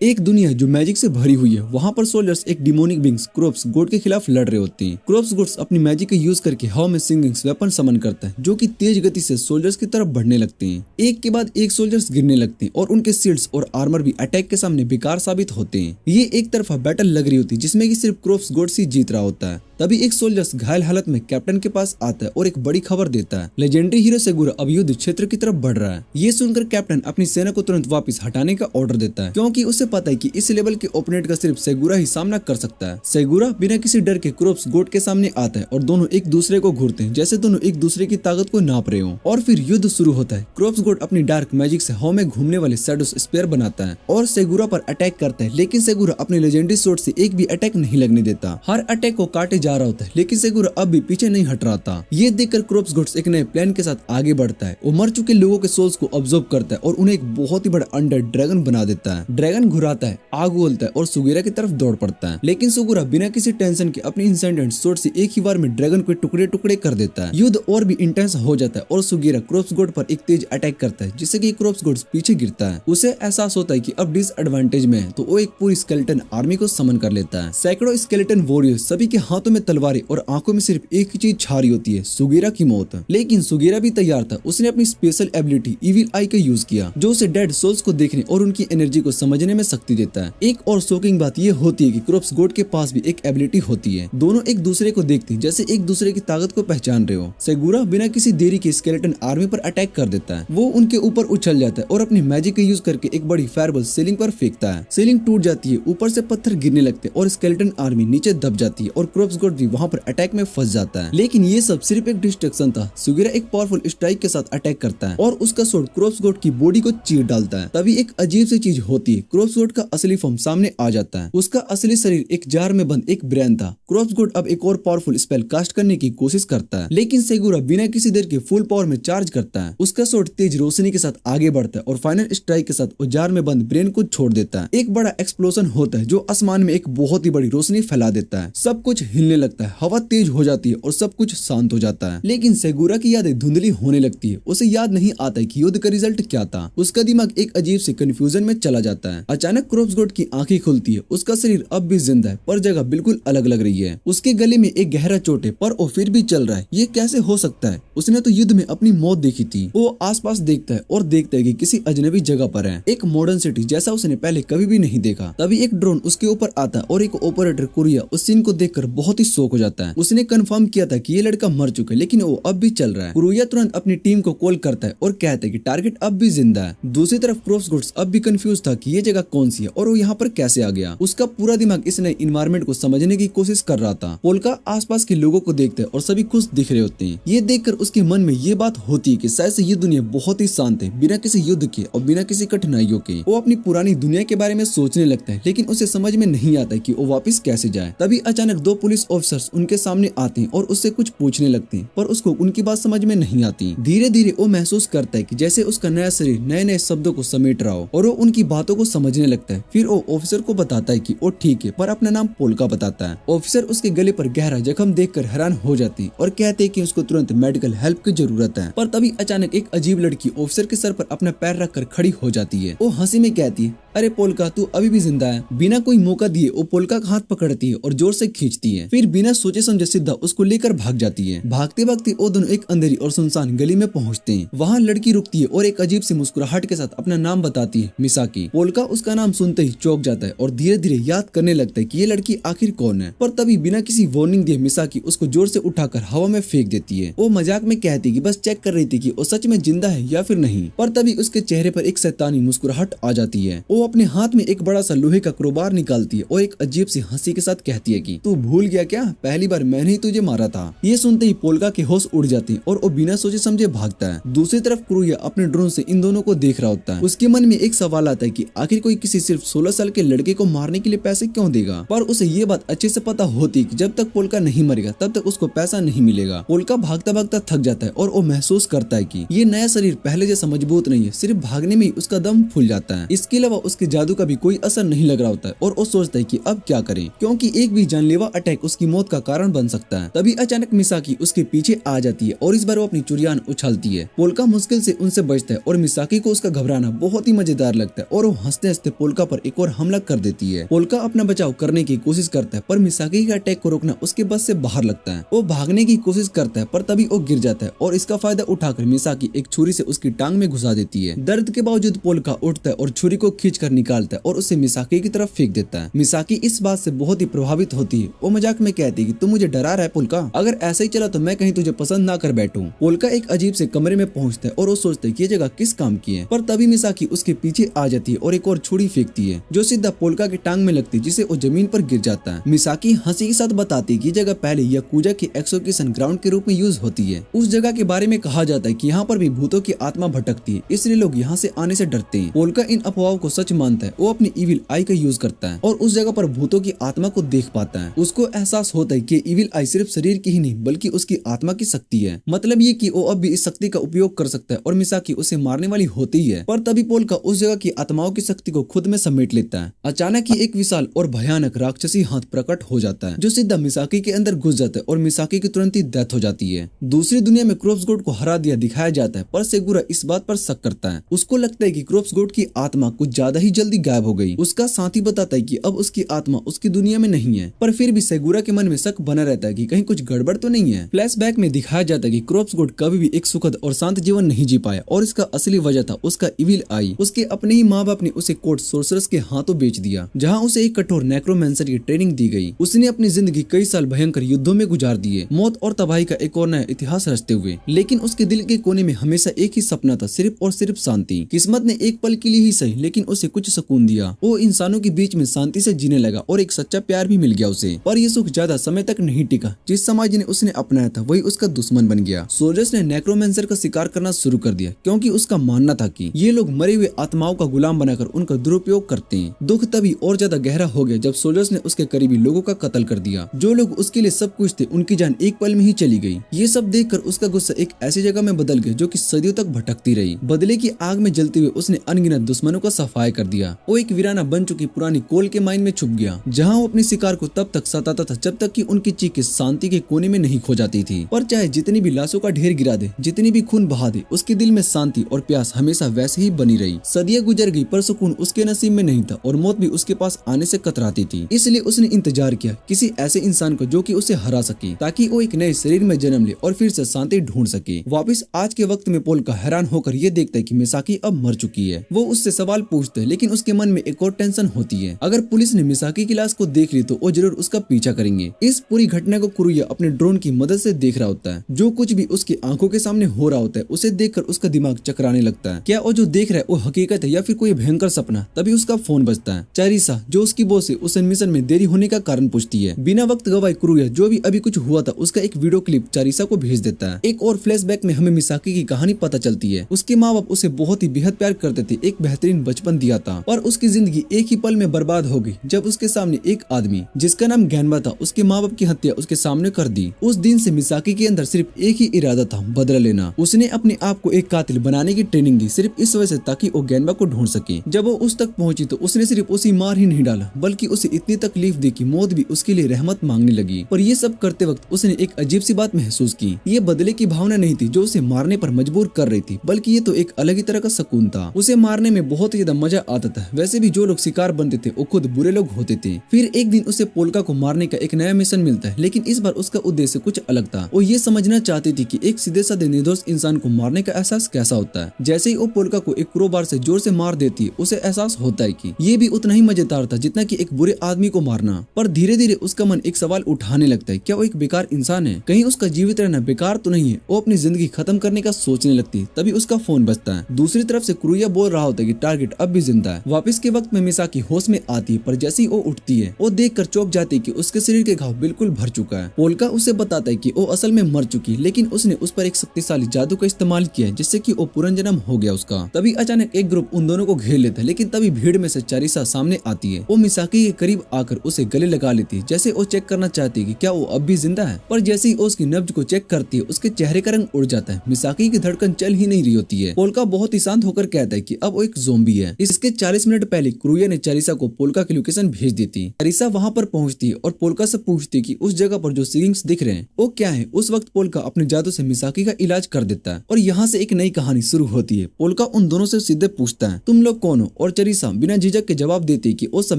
एक दुनिया जो मैजिक से भरी हुई है। वहाँ पर सोल्जर्स एक डिमोनिक बींग्स क्रोप्स गोड के खिलाफ लड़ रहे होते हैं। क्रोप्स गोड्स अपनी मैजिक का यूज करके हवा में सिंगिंग वेपन समन करता है, जो कि तेज गति से सोल्जर्स की तरफ बढ़ने लगते हैं। एक के बाद एक सोल्जर्स गिरने लगते हैं और उनके शील्ड्स और आर्मर भी अटैक के सामने बेकार साबित होते हैं। ये एक तरफा बैटल लग रही होती है जिसमें कि सिर्फ क्रोप्स गोड ही जीत रहा होता है। तभी एक सोल्जर्स घायल हालत में कैप्टन के पास आता है और एक बड़ी खबर देता है। लेजेंडरी हीरो सेगुरा अब युद्ध क्षेत्र की तरफ बढ़ रहा है। ये सुनकर कैप्टन अपनी सेना को तुरंत वापस हटाने का ऑर्डर देता है, क्योंकि उसे पता है कि इस लेवल के ओपोनेंट का सिर्फ सेगुरा ही सामना कर सकता है। सेगुरा बिना किसी डर के क्रोप्स गोड के सामने आता है और दोनों एक दूसरे को घूरते हैं, जैसे दोनों एक दूसरे की ताकत को नाप रहे हो। और फिर युद्ध शुरू होता है। क्रोप्स गोड अपनी डार्क मैजिक से हवा में घूमने वाले शैडोस स्पेयर बनाता है और सेगुरा पर अटैक करता है, लेकिन सेगुरा अपने लेजेंडरी स्वॉर्ड से एक भी अटैक नहीं लगने देता। हर अटैक को काटे जा रहा होता है, लेकिन सेगुरा अब भी पीछे नहीं हट रहा था। ये देखकर क्रोप्स गोड एक नए प्लान के साथ आगे बढ़ता है। वो मर चुके लोगों के सोल्स को ऑब्जर्व करता है और उन्हें एक बहुत ही बड़ा अंडर ड्रैगन बना देता है। ड्रैगन घुराता है, आग उगलता है और सुगेरा की तरफ दौड़ पड़ता है, लेकिन सुगेरा बिना किसी टेंशन के अपनी इंसेंडेंट स्वॉर्ड से एक ही बार में ड्रैगन को टुकड़े टुकड़े कर देता है। युद्ध और भी इंटेंस हो जाता है और सुगेरा क्रोप्स गोड पर एक तेज अटैक करता है, जिससे कि क्रोप्स गोड पीछे गिरता है। उसे एहसास होता है कि अब डिसएडवांटेज में है, तो वो एक पूरी स्केलेटन आर्मी को समन कर लेता है। सैकड़ों स्केलेटन वॉरियर्स सभी के हाथों में तलवारें और आंखों में सिर्फ एक ही चीज छा रही होती है, सुगेरा की मौत। लेकिन सुगेरा भी तैयार था। उसने अपनी स्पेशल एबिलिटी इविल आई का यूज किया, जो उसे डेड सोल्स को देखने और उनकी एनर्जी को समझने में शक्ति देता है। एक और शॉकिंग बात यह होती है कि क्रोप्स गोड के पास भी एक एबिलिटी होती है। दोनों एक दूसरे को देखते हैं, जैसे एक दूसरे की ताकत को पहचान रहे हो। सेगुरा बिना किसी देरी के स्केलेटन आर्मी पर अटैक कर देता है। वो उनके ऊपर उछल जाता है और अपनी मैजिक का यूज करके एक बड़ी फायरबॉल सीलिंग पर फेंकता है। सीलिंग टूट जाती है, ऊपर से पत्थर गिरने लगते हैं और स्केलेटन आर्मी नीचे दब जाती है और क्रोप्स गोड भी वहाँ पर अटैक में फंस जाता है। लेकिन ये सब सिर्फ एक डिस्ट्रैक्शन था। सुगेरा एक पावरफुल स्ट्राइक के साथ अटैक करता है और उसका स्वॉर्ड क्रोप्स गोड की बॉडी को चीर डालता है। तभी एक अजीब सी चीज होती है। क्रोप्स गोड का असली फॉर्म सामने आ जाता है। उसका असली शरीर एक जार में बंद एक ब्रेन था। क्रोप्स गोड अब एक और पावरफुल स्पेल कास्ट करने की कोशिश करता है, लेकिन सेगुरा बिना किसी देर के फुल पावर में चार्ज करता है। उसका स्वॉर्ड तेज रोशनी के साथ आगे बढ़ता है और फाइनल स्ट्राइक के साथ वो जार में बंद ब्रेन को छोड़ देता है। एक बड़ा एक्सप्लोजन होता है जो आसमान में एक बहुत ही बड़ी रोशनी फैला देता है। सब कुछ हिलने लगता है, हवा तेज हो जाती है और सब कुछ शांत हो जाता है। लेकिन सेगुरा की यादें धुंधली होने लगती है। उसे याद नहीं आता है कि युद्ध का रिजल्ट क्या था। उसका दिमाग एक अजीब से कंफ्यूजन में चला जाता है। अचानक क्रोप्स गोड की आंखें खुलती है। उसका शरीर अब भी जिंदा है, पर जगह बिल्कुल अलग लग रही है। उसके गले में एक गहरा चोट है, पर वो फिर भी चल रहा है। ये कैसे हो सकता है? उसने तो युद्ध में अपनी मौत देखी थी। वो आसपास देखता है और देखता है कि किसी अजनबी जगह पर है, एक मॉडर्न सिटी जैसा उसने पहले कभी भी नहीं देखा। तभी एक ड्रोन उसके ऊपर आता है और एक ऑपरेटर कुरिया उस सीन को देखकर बहुत ही शॉक हो जाता है। उसने कंफर्म किया था कि ये लड़का मर चुका है, लेकिन वो अब भी चल रहा है। कुरिया तुरंत अपनी टीम को कॉल करता है और कहता है कि टारगेट अब भी जिंदा है। दूसरी तरफ क्रोप्स गोड अब भी कंफ्यूज था कि ये जगह कौन सी है और वो यहाँ पर कैसे आ गया। उसका पूरा दिमाग इस नए इन्वायरमेंट को समझने की कोशिश कर रहा था। पोल्का आसपास के लोगों को देखता है और सभी खुश दिख रहे होते हैं। ये देखकर उसके मन में ये बात होती है कि शायद से ये दुनिया बहुत ही शांत है, बिना किसी युद्ध के और बिना किसी कठिनाइयों के। वो अपनी पुरानी दुनिया के बारे में सोचने लगता है, लेकिन उसे समझ में नहीं आता है कि वो वापस कैसे जाए। तभी अचानक दो पुलिस ऑफिसर्स उनके सामने आते हैं और उससे कुछ पूछने लगते हैं, पर उसको उनकी बात समझ में नहीं आती। धीरे धीरे वो महसूस करता है कि जैसे उसका नया शरीर नए नए शब्दों को समेट रहा हो और वो उनकी बातों को समझने लगता है। फिर वो ऑफिसर को बताता है कि वो ठीक है, पर अपना नाम पोल्का बताता है। ऑफिसर उसके गले पर गहरा जख्म देखकर हैरान हो जाती है और कहते हैं कि उसको तुरंत मेडिकल हेल्प की जरूरत है। पर तभी अचानक एक अजीब लड़की ऑफिसर के सर पर अपना पैर रखकर खड़ी हो जाती है। वो हंसी में कहती है, अरे पोल्का, तू अभी भी जिंदा है। बिना कोई मौका दिए वो पोल्का का हाथ पकड़ती है और जोर से खींचती है। फिर बिना सोचे समझे सीधा उसको लेकर भाग जाती है। भागते भागते वो दोनों एक अंधेरी और सुनसान गली में पहुंचते हैं। वहाँ लड़की रुकती है और एक अजीब सी मुस्कुराहट के साथ अपना नाम बताती है, मिसाकी। पोल्का उसका नाम सुनते ही चौंक जाता है और धीरे धीरे याद करने लगता है कि ये लड़की आखिर कौन है। पर तभी बिना किसी वार्निंग दिए मिसाकी उसको जोर से उठाकर हवा में फेंक देती है। वो मजाक में कहती है कि बस चेक कर रही थी कि वो सच में जिंदा है या फिर नहीं। पर तभी उसके चेहरे पर एक शैतानी मुस्कुराहट आ जाती है। वो अपने हाथ में एक बड़ा सा लोहे का क्रोबार निकालती है और एक अजीब सी हंसी के साथ कहती है कि तू भूल गया क्या? पहली बार मैंने ही तुझे मारा था। ये सुनते ही पोल्का के होश उड़ जाते हैं और वो बिना सोचे समझे भागता है। दूसरी तरफ कुरिया अपने ड्रोन से इन दोनों को देख रहा होता है। उसके मन में एक सवाल आता है कि आखिर कोई किसी सिर्फ 16 साल के लड़के को मारने के लिए पैसे क्यों देगा? पर उसे ये बात अच्छे से पता होती है कि जब तक पोल्का नहीं मरेगा तब तक उसको पैसा नहीं मिलेगा। पोल्का भागता भागता थक जाता है और वो महसूस करता है कि ये नया शरीर पहले जैसा मजबूत नहीं है, सिर्फ भागने में ही उसका दम फूल जाता है। इसके अलावा उसके जादू का भी कोई असर नहीं लग रहा होता है और वो सोचता है कि अब क्या करे, क्योंकि एक भी जानलेवा अटैक उसकी मौत का कारण बन सकता है। तभी अचानक मिसाकी उसके पीछे आ जाती है और इस बार वो अपनी चुड़ियान उछालती है। पोल्का मुश्किल से उनसे बचता है और मिसाकी को उसका घबराना बहुत ही मजेदार लगता है और वो हंसते हंसते पहुंचते पोल्का पर एक और हमला कर देती है। पोल्का अपना बचाव करने की कोशिश करता है पर मिसाकी के अटैक को रोकना उसके बस से बाहर लगता है। वो भागने की कोशिश करता है पर तभी वो गिर जाता है और इसका फायदा उठाकर मिसाकी एक छुरी से उसकी टांग में घुसा देती है। दर्द के बावजूद पोल्का उठता है और छुरी को खींच कर निकालता है और उसे मिसाकी की तरफ फेंक देता है। मिसाकी इस बात से बहुत ही प्रभावित होती है। वो मजाक में कहती है कि तुम मुझे डरा रहा है पोल्का, अगर ऐसा ही चला तो मैं कहीं तुझे पसंद ना कर बैठूं। पोल्का एक अजीब से कमरे में पहुंचता है और वो सोचता है कि ये जगह किस काम की है, पर तभी मिसाकी उसके पीछे आ जाती है और एक और छुरी फेंकती है जो सीधा पोल्का की टांग में लगती है, जिसे वो जमीन पर गिर जाता है। मिसाकी हंसी के साथ बताती है कि जगह पहले याकुजा के एक्सोकेशन ग्राउंड के रूप में यूज होती है। उस जगह के बारे में कहा जाता है कि यहाँ पर भी भूतों की आत्मा भटकती है, इसलिए लोग यहाँ से आने से डरते हैं। पोल्का इन अफवाहों को सच मानता है। वो अपनी इविल आई का यूज करता है और उस जगह पर भूतों की आत्मा को देख पाता है। उसको एहसास होता है कि इविल आई सिर्फ शरीर की ही नहीं बल्कि उसकी आत्मा की शक्ति है। मतलब ये कि वो अब भी इस शक्ति का उपयोग कर सकता है और मिसाकी उसे मारने वाली होती है। पर तभी पोल्का उस जगह की आत्माओं की शक्ति को खुद में समेट लेता है। अचानक ही एक विशाल और भयानक राक्षसी हाथ प्रकट हो जाता है जो सीधा मिसाकी के अंदर घुस जाता है और मिसाकी की तुरंत ही डेथ हो जाती है। दूसरी दुनिया में क्रॉप्स गोड को हरा दिया दिखाया जाता है पर सेगुरा इस बात पर शक करता है। उसको लगता है कि क्रॉप्स गोड की आत्मा कुछ ज्यादा ही जल्दी गायब हो गई। उसका साथी बताता है कि अब उसकी आत्मा उसकी दुनिया में नहीं है, पर फिर भी सेगुरा के मन में शक बना रहता है कि कहीं कुछ गड़बड़ तो नहीं है। फ्लैशबैक में दिखाया जाता है कि क्रॉप्स गोड कभी भी एक सुखद और शांत जीवन नहीं जी पाया और इसका असली वजह था उसका इविल आई। उसके अपने ही माँ बाप ने उसे कोर्ट सोर्सरस के हाथों बेच दिया, जहाँ उसे एक कठोर नेक्रोमेंसर की ट्रेनिंग दी गई। उसने अपनी जिंदगी कई साल भयंकर युद्धों में गुजार दिए, मौत और तबाही का एक और नया इतिहास रचते हुए। लेकिन उसके दिल के कोने में हमेशा एक ही सपना था, सिर्फ और सिर्फ शांति। किस्मत ने एक पल के लिए ही सही लेकिन उसे कुछ सुकून दिया। वो इंसानों के बीच में शांति से जीने लगा और एक सच्चा प्यार भी मिल गया उसे। पर ये सुख ज्यादा समय तक नहीं टिका। जिस समाज ने उसने अपनाया था वही उसका दुश्मन बन गया। सोल्जर्स ने नेक्रोमेंसर का शिकार करना शुरू कर दिया क्योंकि उसका मानना था कि ये लोग मरे हुए आत्माओं का गुलाम बनाकर उनका दुरुपयोग करते हैं। दुख तभी और ज्यादा गहरा हो गया जब सोल्जर्स ने उसके करीबी लोगों का कत्ल कर दिया। जो लोग उसके लिए सब कुछ थे उनकी जान एक पल में ही चली गई। ये सब देखकर उसका गुस्सा एक ऐसी जगह में बदल गया जो कि सदियों तक भटकती रही। बदले की आग में जलते हुए उसने अनगिनत दुश्मनों का सफाया कर दिया। वो एक वीराना बन चुकी पुरानी कोल के माइन में छुप गया, जहाँ वो अपने शिकार को तब तक सताता था जब तक कि उनकी चीखें शांति के कोने में नहीं खो जाती थी। पर चाहे जितनी भी लाशों का ढेर गिरा दे, जितनी भी खून बहा दे, उसके दिल में शांति और प्यास हमेशा वैसे ही बनी रही। सदियां गुजर गई पर सुकून उसके नसीब में नहीं था और मौत भी उसके पास आने से कतराती थी। इसलिए उसने इंतजार किया किसी ऐसे इंसान को जो कि उसे हरा सके, ताकि वो एक नए शरीर में जन्म ले और फिर से शांति ढूंढ सके। वापस आज के वक्त में पोल्का हैरान होकर ये देखता है कि मिसाकी अब मर चुकी है। वो उससे सवाल पूछता है लेकिन उसके मन में एक और टेंशन होती है। अगर पुलिस ने मिसाकी की लाश को देख ली तो वो जरूर उसका पीछा करेंगे। इस पूरी घटना को कुरुया अपने ड्रोन की मदद से देख रहा होता है। जो कुछ भी उसकी आंखों के सामने हो रहा होता है उसे देखकर उसका दिमाग चकराने लगता है। क्या वो जो देख रहा है वो हकीकत है या फिर कोई भयंकर सपना? तभी उसका फोन बजता है। चारिसा जो उसकी बॉस है उसे मिशन में देरी होने का कारण पूछती है। बिना वक्त गवाए कुरुया जो भी अभी कुछ हुआ था उसका एक वीडियो क्लिप चारिसा को भेज देता है। एक और फ्लैशबैक में हमें मिसाकी की कहानी पता चलती है। उसके माँ बाप उसे बहुत ही बेहद प्यार करते थे, एक बेहतरीन बचपन दिया था, और उसकी जिंदगी एक ही पल में बर्बाद हो गई जब उसके सामने एक आदमी जिसका नाम गैनबा था उसके माँ बाप की हत्या उसके सामने कर दी। उस दिन से मिसाकी के अंदर सिर्फ एक ही इरादा था, बदला लेना। उसने अपने आप को एक कातिल बनाने की ट्रेनिंग दी सिर्फ इस वजह से ताकि वो गैनबा को ढूंढ सके। जब वो उस तक पहुंची तो उसने सिर्फ उसी मार ही नहीं डाला बल्कि उसे इतनी तकलीफ दी कि मौत भी उसके लिए रहमत मांगने लगी। पर ये सब करते वक्त उसने एक अजीब सी बात महसूस की। ये बदले की भावना नहीं थी जो उसे मारने पर मजबूर कर रही थी, बल्कि ये तो एक अलग ही तरह का सुकून था। उसे मारने में बहुत ही ज्यादा मजा आता था। वैसे भी जो लोग शिकार बनते थे वो खुद बुरे लोग होते थे। फिर एक दिन उसे पोल्का को मारने का एक नया मिशन मिलता है, लेकिन इस बार उसका उद्देश्य कुछ अलग था। वो ये समझना चाहती थी कि एक सीधे साधे निर्दोष इंसान को मारने का एहसास कैसा होता है। जैसे ही वो पोल्का को एक क्रोबार से जोर से मार देती है उसे एहसास होता है कि ये भी उतना ही मजेदार था जितना कि एक बुरे आदमी को मारना। पर धीरे धीरे उसका मन एक सवाल उठाने लगता है, क्या वो एक बेकार इंसान है? कहीं उसका जीवित रहना बेकार तो नहीं है? वो अपनी जिंदगी खत्म करने का सोचने लगती है। तभी उसका फोन बजता है। दूसरी तरफ से कुरुया बोल रहा होता है कि टारगेट अब भी जिंदा है। वापस के वक्त में मिसाकी होश में आती है, पर जैसे ही वो उठती है वो देखकर चौंक जाती है कि उसके शरीर के घाव बिल्कुल भर चुका है। पोल्का उसे बताता है कि वो असल में मर चुकी है, लेकिन उसने उस पर एक शक्तिशाली जादू का इस्तेमाल किया है जिससे कि वो पुनर्जन्म हो गया उसका। तभी अचानक एक ग्रुप उन दोनों को घेर लेता है, लेकिन तभी भीड़ में से चारिसा सामने आती है। वो मिसाकी के करीब आकर उसे गले लगा लेती है, जैसे वो चेक करना चाहती है कि क्या वो अब भी जिंदा है। पर जैसे ही उसकी नब्ज को चेक करती है उसके चेहरे का रंग उड़ जाता है। मिसाकी की धड़कन चल ही नहीं रही होती है। पोल्का बहुत ही शांत होकर कहता है कि अब वो एक ज़ोंबी है। इसके 40 मिनट पहले कुरुया ने चारिसा को पोल्का की लोकेशन भेज दी थी। चारिसा वहाँ पर पहुँचती है और पोल्का से पूछती है कि उस जगह पर जो सीलिंग्स दिख रहे हैं वो क्या है। उस वक्त पोल्का अपने जादू से मिसाकी का इलाज कर देता है और यहाँ से एक नई कहानी शुरू होती है। पोल्का उन दोनों से सीधे पूछता है, तुम लोग कौन हो और चरीसा बिना झिझक के जवाब देती है कि वो सब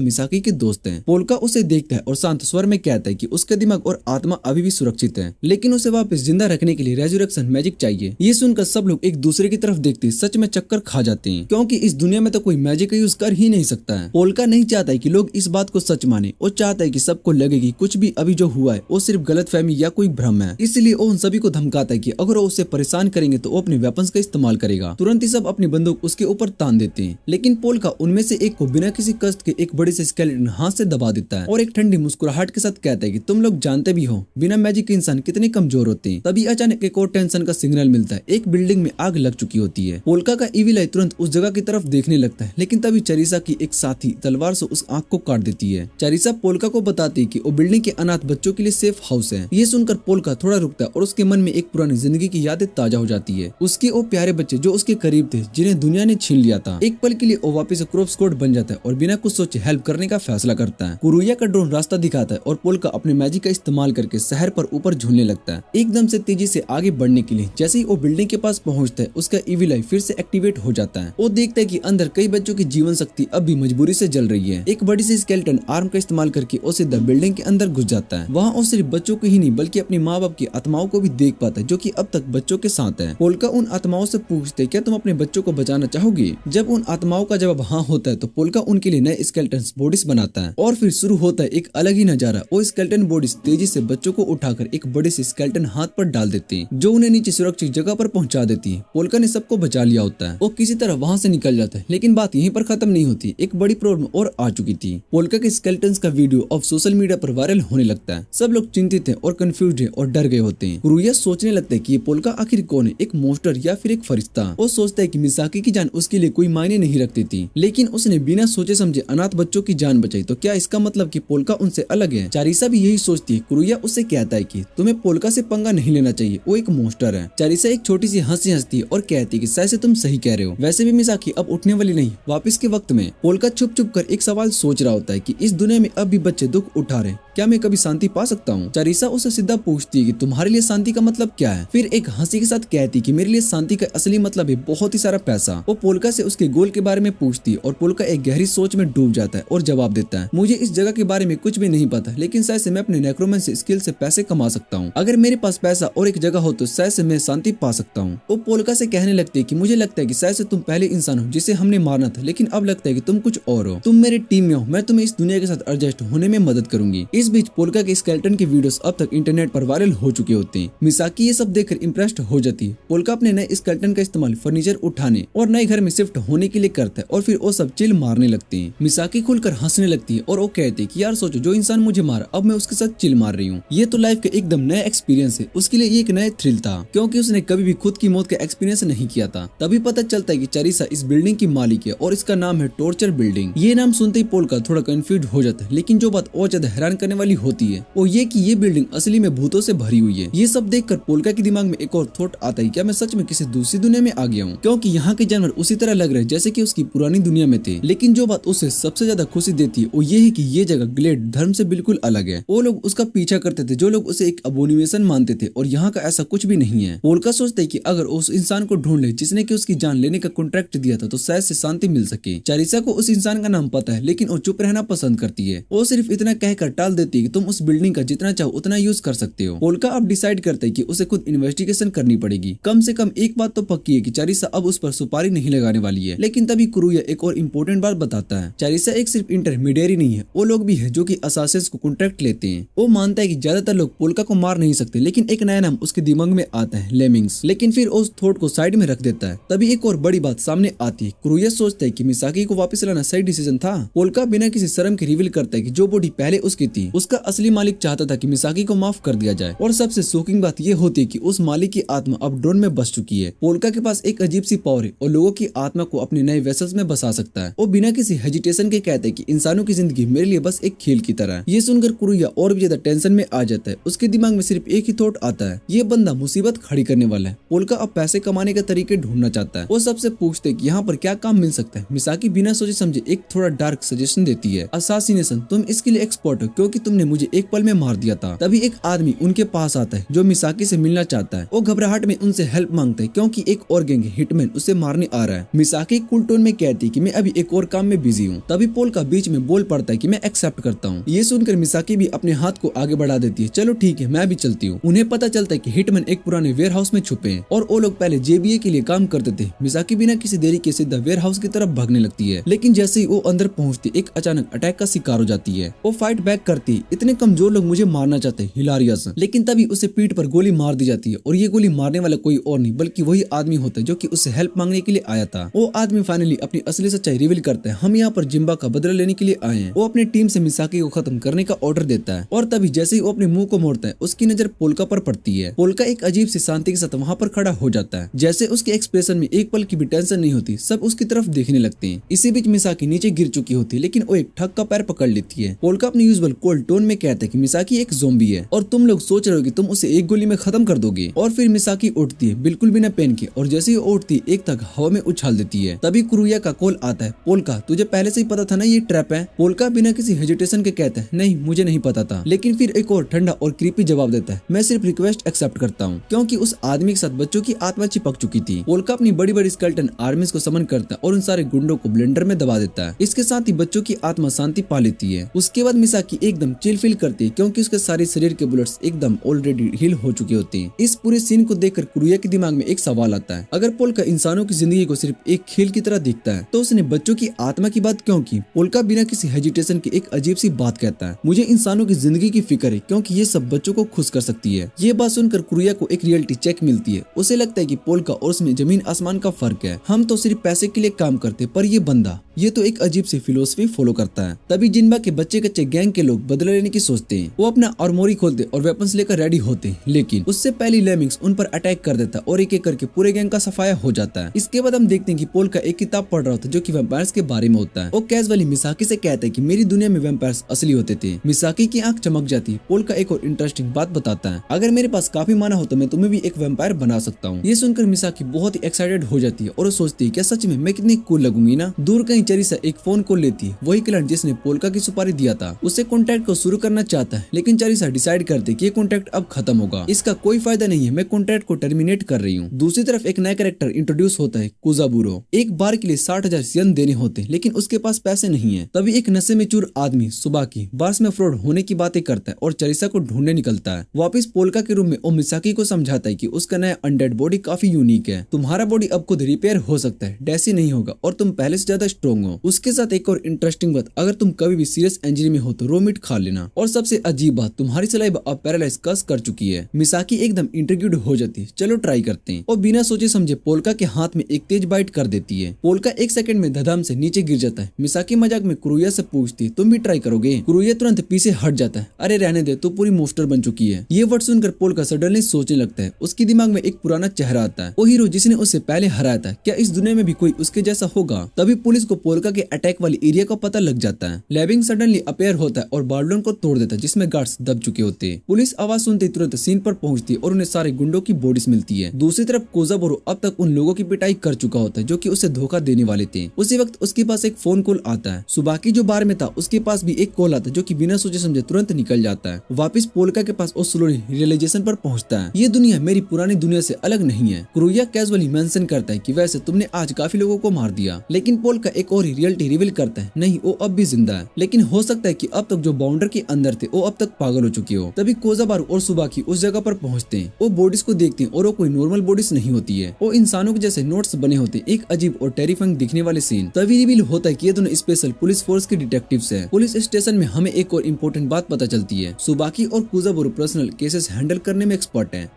मिसाकी के दोस्त हैं। पोल्का उसे देखता है और शांत स्वर में कहता है कि उसका दिमाग और आत्मा अभी भी सुरक्षित है, लेकिन उसे वापस जिंदा रखने के लिए रेजरेक्शन मैजिक चाहिए। ये सुनकर सब लोग एक दूसरे की तरफ देखते सच में चक्कर खा जाते हैं, क्योंकि इस दुनिया में तो कोई मैजिक का यूज कर ही नहीं सकता है। पोल्का नहीं चाहता है कि लोग इस बात को सच माने, वो चाहता है कि सबको लगे कि कुछ भी अभी जो हुआ है वो सिर्फ गलतफहमी या कोई भ्रम है। इसलिए वो उन सभी को धमकाता है कि अगर वो उसे परेशान करेंगे तो वो अपने वेपन्स का इस्तेमाल करेगा। तुरंत ही सब अपनी बंदूक उसके ऊपर तान देते हैं, लेकिन पोल्का उनमें से एक को बिना किसी कष्ट के एक बड़े से स्केलेटन हाथ से दबा देता है और एक ठंडी मुस्कुराहट के साथ कहता है कि तुम लोग जानते भी हो बिना मैजिक के इंसान कितने कमजोर होते हैं। तभी अचानक एक और टेंशन का सिग्नल मिलता है। एक बिल्डिंग में आग लग चुकी होती है। पोल्का का इविल आई तुरंत उस जगह की तरफ देखने लगता है, लेकिन तभी चरीसा की एक साथी तलवार से उस आग को काट देती है। चरीसा पोल्का को बताती है कि वो बिल्डिंग के अनाथ बच्चों के लिए सेफ हाउस है। ये सुनकर पोल्का थोड़ा रुकता है और उसके मन में एक पुरानी जिंदगी की यादें ताजा हो जाती है। उसके वो प्यारे बच्चे जो उसके करीब थे, जिन्हें दुनिया ने छीन लिया था। एक पल के लिए वो वापस क्रोप्स कोड बन जाता है और बिना कुछ सोचे हेल्प करने का फैसला करता है। कुरुया का ड्रोन रास्ता दिखाता है और पोल्का अपने मैजिक का इस्तेमाल करके शहर पर ऊपर झूलने लगता है, एकदम से तेजी से आगे बढ़ने के लिए। जैसे ही वो बिल्डिंग के पास पहुंचता है, उसका इविल आई फिर से एक्टिवेट हो जाता है। वो देखता है कि अंदर कई बच्चों की जीवन शक्ति अब भी मजबूरी से जल रही है। एक बड़ी सी स्केलेटन आर्म का इस्तेमाल करके वो सीधा बिल्डिंग के अंदर घुस जाता है। वहाँ वो सिर्फ बच्चों को ही नहीं बल्कि अपने माँ बाप की आत्माओं को भी देख पाता है, जो कि अब तक बच्चों के साथ है। पोल्का उन आत्माओं से पूछते क्या तुम अपने बच्चों को बचाना चाहोगे? जब उन आत्माओं का जवाब हाँ होता है तो पोल्का उनके लिए नए स्केलेटन बॉडीज बनाता है और फिर शुरू होता है एक अलग ही नजारा। वो स्केलेटन बॉडीज तेजी से बच्चों को उठाकर एक बड़े से स्केलेटन हाथ पर डाल देते हैं, जो उन्हें नीचे सुरक्षित जगह पर पहुंचा देती है। पोल्का ने सबको बचा लिया होता है। वो किसी तरह वहाँ से निकल जाता है, लेकिन बात यहीं पर खत्म नहीं होती। एक बड़ी प्रॉब्लम और आ चुकी थी। पोल्का के स्केलेटन्स का वीडियो अब सोशल मीडिया पर वायरल होने लगता है। सब लोग चिंतित हैं और कंफ्यूज्ड हैं और डर गए होते हैं। कुरुया सोचने लगता है कि ये पोल्का आखिर कौन है, एक मॉन्स्टर या फिर एक फरिश्ता। वो सोचता है कि मिसाकी की जान उसके लिए कोई मायने नहीं रखती थी, लेकिन उसने बिना सोचे समझे अनाथ बच्चों की जान बचाई, तो क्या इसका मतलब कि पोल्का उनसे अलग है? चारिसा भी यही सोचती है। कुरुया उससे कहता है कि तुम्हें पोल्का से पंगा नहीं लेना चाहिए, वो एक मॉन्स्टर है। चारिसा एक छोटी सी हंसी हंसती है और कहती है कि शायद से तुम सही कह रहे हो, वैसे भी मिसाकी अब उठने वाली नहीं। वापस के वक्त में पोल्का छुप छुप कर एक सवाल सोच रहा होता है कि इस दुनिया में अब भी बच्चे दुख उठा रहे, क्या मैं कभी शांति पा सकता हूँ? चारिसा उसे सीधा पूछती है कि तुम्हारे लिए शांति का मतलब क्या है? फिर एक हंसी के साथ कहती कि मेरे लिए शांति का असली मतलब है बहुत ही सारा पैसा। वो पोल्का से उसके गोल के बारे में पूछती है और पोल्का एक गहरी सोच में डूब जाता है और जवाब देता है, मुझे इस जगह के बारे में कुछ भी नहीं पता, लेकिन शायद से मैं अपने नेक्रोमेंसी स्किल से पैसे कमा सकता हूँ। अगर मेरे पास पैसा और एक जगह हो तो शायद से मैं शांति पा सकता हूँ। वो पोल्का से कहने लगती है कि मुझे लगता है कि शायद से तुम पहले इंसान हो जिसे हमने मारना था, लेकिन अब लगता है कि तुम कुछ और हो। तुम मेरी टीम में हो, मैं तुम्हें इस दुनिया के साथ एडजस्ट होने में मदद करूंगी। इस बीच पोल्का के स्केलेटन के वीडियोस अब तक इंटरनेट पर वायरल हो चुके होते हैं। मिसाकी ये सब देखकर इम्प्रेस्ड हो जाती है। पोल्का अपने नए स्केलेटन का इस्तेमाल फर्नीचर उठाने और नए घर में शिफ्ट होने के लिए करता है और फिर वो सब चिल मारने लगते हैं। मिसाकी खुलकर हंसने लगती है और वो कहती है कि यार सोचो, जो इंसान मुझे मारा अब मैं उसके साथ चिल मार रही हूँ। ये तो लाइफ का एकदम नया एक्सपीरियंस है। उसके लिए ये एक नया थ्रिल था, क्योंकि उसने कभी भी खुद की मौत का एक्सपीरियंस नहीं किया था। तभी पता चलता है कि चारिसा इस बिल्डिंग की मालिक है और इसका नाम है टॉर्चर बिल्डिंग। ये नाम सुनते ही पोल्का थोड़ा कंफ्यूज हो जाता है, लेकिन जो बात और ज्यादा हैरान करने वाली होती है वो ये कि ये बिल्डिंग असली में भूतों से भरी हुई है। ये सब देखकर पोल्का के दिमाग में एक और थॉट आता है, क्या मैं सच में किसी दूसरी दुनिया में आ गया हूँ? क्योंकि यहाँ के जानवर उसी तरह लग रहे हैं जैसे कि उसकी पुरानी दुनिया में थे। लेकिन जो बात उसे सबसे ज्यादा खुशी देती है वो ये है कि ये जगह ग्लेड धर्म से बिल्कुल अलग है। वो लोग उसका पीछा करते थे जो लोग उसे एक अबोनिमेशन मानते थे, और यहाँ का ऐसा कुछ भी नहीं है। पोल्का सोचता है कि अगर उस इंसान को ढूंढ ले जिसने कि उसकी जान लेने का कॉन्ट्रैक्ट दिया था तो शायद से शांति मिल सके। चारिसा को उस इंसान का नाम पता है, लेकिन वो चुप रहना पसंद करती है। वो सिर्फ इतना कहकर टाल देती है कि तुम उस बिल्डिंग का जितना चाहो उतना यूज कर सकते हो। पोल्का अब डिसाइड करता है कि उसे खुद इन्वेस्टिगेशन करनी पड़ेगी। कम से कम एक बात तो पक्की है कि चारिसा अब उस पर सुपारी नहीं लगाने वाली है। लेकिन तभी कुरुया एक और इम्पोर्टेंट बात बताता है, चारिसा एक सिर्फ इंटरमीडियरी नहीं है, वो लोग भी है जो कि असासिन्स को कॉन्ट्रैक्ट लेते हैं। वो मानता है कि ज्यादातर लोग पोल्का को मार नहीं सकते, लेकिन एक नया नाम उसके दिमाग में आता है, लेमिंग्स। लेकिन फिर उस थॉट को साइड में रख देता है। तभी एक और बड़ी बात सामने आती है। कुरुया सोचता है कि मिसाकी को वापस लाना सही डिसीजन था। पोल्का बिना किसी शर्म के रिवील करता है कि जो बॉडी पहले उसकी थी उसका असली मालिक चाहता था कि मिसाकी को माफ कर दिया जाए। और सबसे शॉकिंग बात ये होती है कि उस मालिक की आत्मा अब ड्रोन में बस चुकी है। पोल्का के पास एक अजीब सी पावर है और लोगों की आत्मा को अपने नए वेसल्स में बसा सकता है। वो बिना किसी हेजिटेशन के कहते हैं कि इंसानों की जिंदगी मेरे लिए बस एक खेल की तरह है। ये सुनकर कुरुया और भी ज्यादा टेंशन में आ जाता है। उसके दिमाग में सिर्फ एक ही थॉट आता है, ये बंदा मुसीबत खड़ी करने वाला है। पोल्का अब पैसे कमाने के तरीके ढूंढना चाहता है। वो सबसे पूछते कि यहाँ पर क्या काम मिल सकता है। मिसाकी बिना सोचे समझे एक थोड़ा डार्क सजेशन देती है, असासिनेशन। तुम इसके लिए एक्सपर्ट हो क्योंकि क्योंकि तुमने मुझे एक पल में मार दिया था। तभी एक आदमी उनके पास आता है जो मिसाकी से मिलना चाहता है। वो घबराहट में उनसे हेल्प मांगता है क्योंकि एक और गैंग हिटमैन उसे मारने आ रहा है। मिसाकी कूल टोन में कहती है कि मैं अभी एक और काम में बिजी हूँ। तभी पोल्का बीच में बोल पड़ता है कि मैं एक्सेप्ट करता हूँ। ये सुनकर मिसाकी भी अपने हाथ को आगे बढ़ा देती है। चलो ठीक है, मैं भी चलती हूँ। उन्हें पता चलता है कि हिटमैन एक पुराने वेयर हाउस में छुपे हैं और वो लोग पहले जेबीए के लिए काम करते थे। मिसाकी बिना किसी देरी के सीधा वेयर हाउस की तरफ भागने लगती है, लेकिन जैसे ही वो अंदर पहुंचती एक अचानक अटैक का शिकार हो जाती है। वो फाइट बैक करती है। इतने कमजोर लोग मुझे मारना चाहते हैं, हिलारियस। लेकिन तभी उसे पीठ पर गोली मार दी जाती है और ये गोली मारने वाला कोई और नहीं बल्कि वही आदमी होता है जो कि उससे हेल्प मांगने के लिए आया था। वो आदमी फाइनली अपनी असली सच्चाई रिवील करता है। हम यहाँ पर जिम्बा का बदला लेने के लिए आए हैं। वो अपनी टीम से मिसाकी को खत्म करने का ऑर्डर देता है और तभी जैसे ही वो अपने मुंह को मोड़ता है उसकी नजर पोल्का पर पड़ती है। पोल्का एक अजीब सी शांति के साथ वहाँ पर खड़ा हो जाता है। जैसे उसके एक्सप्रेशन में एक पल की भी टेंशन नहीं होती, सब उसकी तरफ देखने लगते हैं। इसी बीच मिसाकी नीचे गिर चुकी होती है, लेकिन वो एक ठग का पैर पकड़ लेती है। पोल्का अपनी यूजुअल कोल्ड टोन में कहता है कि मिसाकी एक ज़ॉम्बी है और तुम लोग सोच रहे हो कि तुम उसे एक गोली में खत्म कर दोगे। और फिर मिसाकी उठती है बिल्कुल बिना पेन के और जैसे ही उठती एक तक हवा में उछाल देती है। तभी कुरुया का कॉल आता है। पोल्का, तुझे पहले से ही पता था ना ये ट्रैप है? पोल्का बिना किसी हेजिटेशन के कहता है, नहीं मुझे नहीं पता था। लेकिन फिर एक और ठंडा और क्रीपी जवाब देता है, मैं सिर्फ रिक्वेस्ट एक्सेप्ट करता हूँ, क्योंकि उस आदमी के साथ बच्चों की आत्मा चिपक चुकी थी। पोल्का अपनी बड़ी बड़ी स्केलेटन आर्मीज को समन करता है और उन सारे गुंडों को ब्लेंडर में दबा देता है। इसके साथ ही बच्चों की आत्मा शांति पा लेती है। उसके बाद मिसाकी एकदम चिल फील करती है क्योंकि उसके सारे शरीर के बुलेट्स एकदम ऑलरेडी हील हो चुके होते हैं। इस पूरे सीन को देखकर कुरुया के दिमाग में एक सवाल आता है, अगर पोल्का इंसानों की जिंदगी को सिर्फ एक खेल की तरह देखता है तो उसने बच्चों की आत्मा की बात क्यों की? पोल्का बिना किसी हेजिटेशन के एक अजीब सी बात कहता है, मुझे इंसानों की जिंदगी की फिक्र है क्योंकि ये सब बच्चों को खुश कर सकती है। ये बात सुनकर कुरुया को एक रियलिटी चेक मिलती है। उसे लगता है कि पोल्का और उसमें जमीन आसमान का फर्क है। हम तो सिर्फ पैसे के लिए काम करते, पर ये बंदा ये तो एक अजीब सी फिलोसफी फॉलो करता है। तभी जिन्बा के बच्चे कच्चे गैंग के लोग बदला लेने की सोचते हैं। वो अपना आर्मोरी खोलते और वेपन्स लेकर रेडी होते, लेकिन उससे पहले लेमिंग्स उन पर अटैक कर देता और एक एक करके पूरे गैंग का सफाया हो जाता है। इसके बाद हम देखते हैं कि पोल्का एक किताब पढ़ रहा होता है जो कि वैम्पायर्स के बारे में होता है। वो कैजुअली मिसाकी से कहता है कि मेरी दुनिया में वैम्पायर्स असली होते थे। मिसाकी की आंख चमक जाती है। पोल्का एक और इंटरेस्टिंग बात बताता है, अगर मेरे पास काफी माना हो तो मैं तुम्हें भी एक वैम्पायर बना सकता हूँ। ये सुनकर मिसाकी बहुत ही एक्साइटेड हो जाती है और वो सोचती है क्या सच में मैं कितनी कूल लगूंगी ना। दूर कहीं चेरिसा एक फोन कॉल लेती है। वही क्लाइंट जिसने पोल्का की सुपारी दिया था उससे कॉन्ट्रैक्ट को शुरू करना चाहता है, लेकिन चेरिसा डिसाइड करते कि ये कॉन्ट्रैक्ट अब खत्म होगा, इसका कोई फायदा नहीं है, मैं कॉन्ट्रैक्ट को टर्मिनेट कर रही हूँ। दूसरी तरफ एक नया कैरेक्टर इंट्रोड्यूस होता है, कुजाबुरो। एक बार के लिए 60,000 यन देने होते हैं, लेकिन उसके पास पैसे नहीं है। तभी एक नशे में चूर आदमी सुबाकी बार्स में फ्रॉड होने की बातें करता है और चेरिसा को ढूंढने निकलता है। वापिस पोल्का के रूम में वो मिसाकी को समझाता है कि उसका नया अनडेड बॉडी काफी यूनिक है, तुम्हारा बॉडी अब खुद रिपेयर हो सकता है, डेसी नहीं होगा और तुम पहले से ज्यादा स्ट्रॉन्ग हो। उसके साथ एक और इंटरेस्टिंग बात, अगर तुम कभी भी सीरियस इंजरी में हो तो रो मीट खा लेना। और सबसे अजीब बात, तुम्हारी सलाइवा अब पैरालाइज कस कर चुकी है। मिसाकी एकदम इंट्रिग्यूड हो जाती है, चलो ट्राई करते हैं। और बिना सोचे समझे पोल्का के हाथ में एक तेज बाइट कर देती है। पोल्का एक सेकंड में धड़ाम से नीचे गिर जाता है। मिसाकी मजाक में कुरुया से पूछती है, तुम भी ट्राई करोगे? कुरुया तुरंत पीछे हट जाता है, अरे रहने दे, तू पूरी मोस्टर बन चुकी है। ये वर्ड सुनकर पोल्का सडनली सोचने लगता है। उसके दिमाग में एक पुराना चेहरा आता है, वो हीरो जिसने उसे पहले हराया था, क्या इस दुनिया में भी कोई उसके जैसा होगा? तभी पुलिस को पोल्का के अटैक वाली एरिया का पता लग जाता है। लेविंग सडनली अपेयर होता है और बार्डन को तोड़ देता है जिसमें गार्ड्स दब चुके होते हैं। पुलिस आवाज सुनते ही तुरंत सीन पर पहुंचती है और उन्हें सारे गुंडों की बॉडीज मिलती है। दूसरी तरफ कोजाबुरो अब तक उन लोगों की पिटाई कर चुका होता है जो कि उसे धोखा देने वाले थे। उसी वक्त उसके पास एक फोन कॉल आता है। सुबाकी जो बार में था उसके पास भी एक कॉल आता है जो कि बिना सोचे समझे तुरंत निकल जाता है। वापिस पोल्का के पास वो स्लोली रियलाइजेशन पर पहुंचता है, ये दुनिया मेरी पुरानी दुनिया से अलग नहीं है। कुरुया कैजुअली मेंशन करता है कि वैसे तुमने आज काफी लोगों को मार दिया, लेकिन पोल्का एक और रियलिटी रिवील करता है, नहीं वो अब भी जिंदा है, लेकिन हो सकता है कि अब तक जो बाउंडर के अंदर थे वो अब तक पागल हो चुके हो। तभी कोजाबारू और सुबाकी उस जगह पर पहुंचते हैं। वो बॉडीज को देखते हैं और वो कोई नॉर्मल बॉडीज नहीं होती है, वो इंसानों के जैसे नोट्स बने होते हैं। एक अजीब और टेरिफाइंग दिखने वाले सीन। तभी रिवील होता है कि ये दोनों स्पेशल पुलिस फोर्स के डिटेक्टिव्स हैं। पुलिस स्टेशन में हमें एक और इम्पोर्टेंट बात पता चलती है, सुबाकी और कोजाबुरो पर्सनल केसेस हैंडल करने में एक्सपर्ट हैं।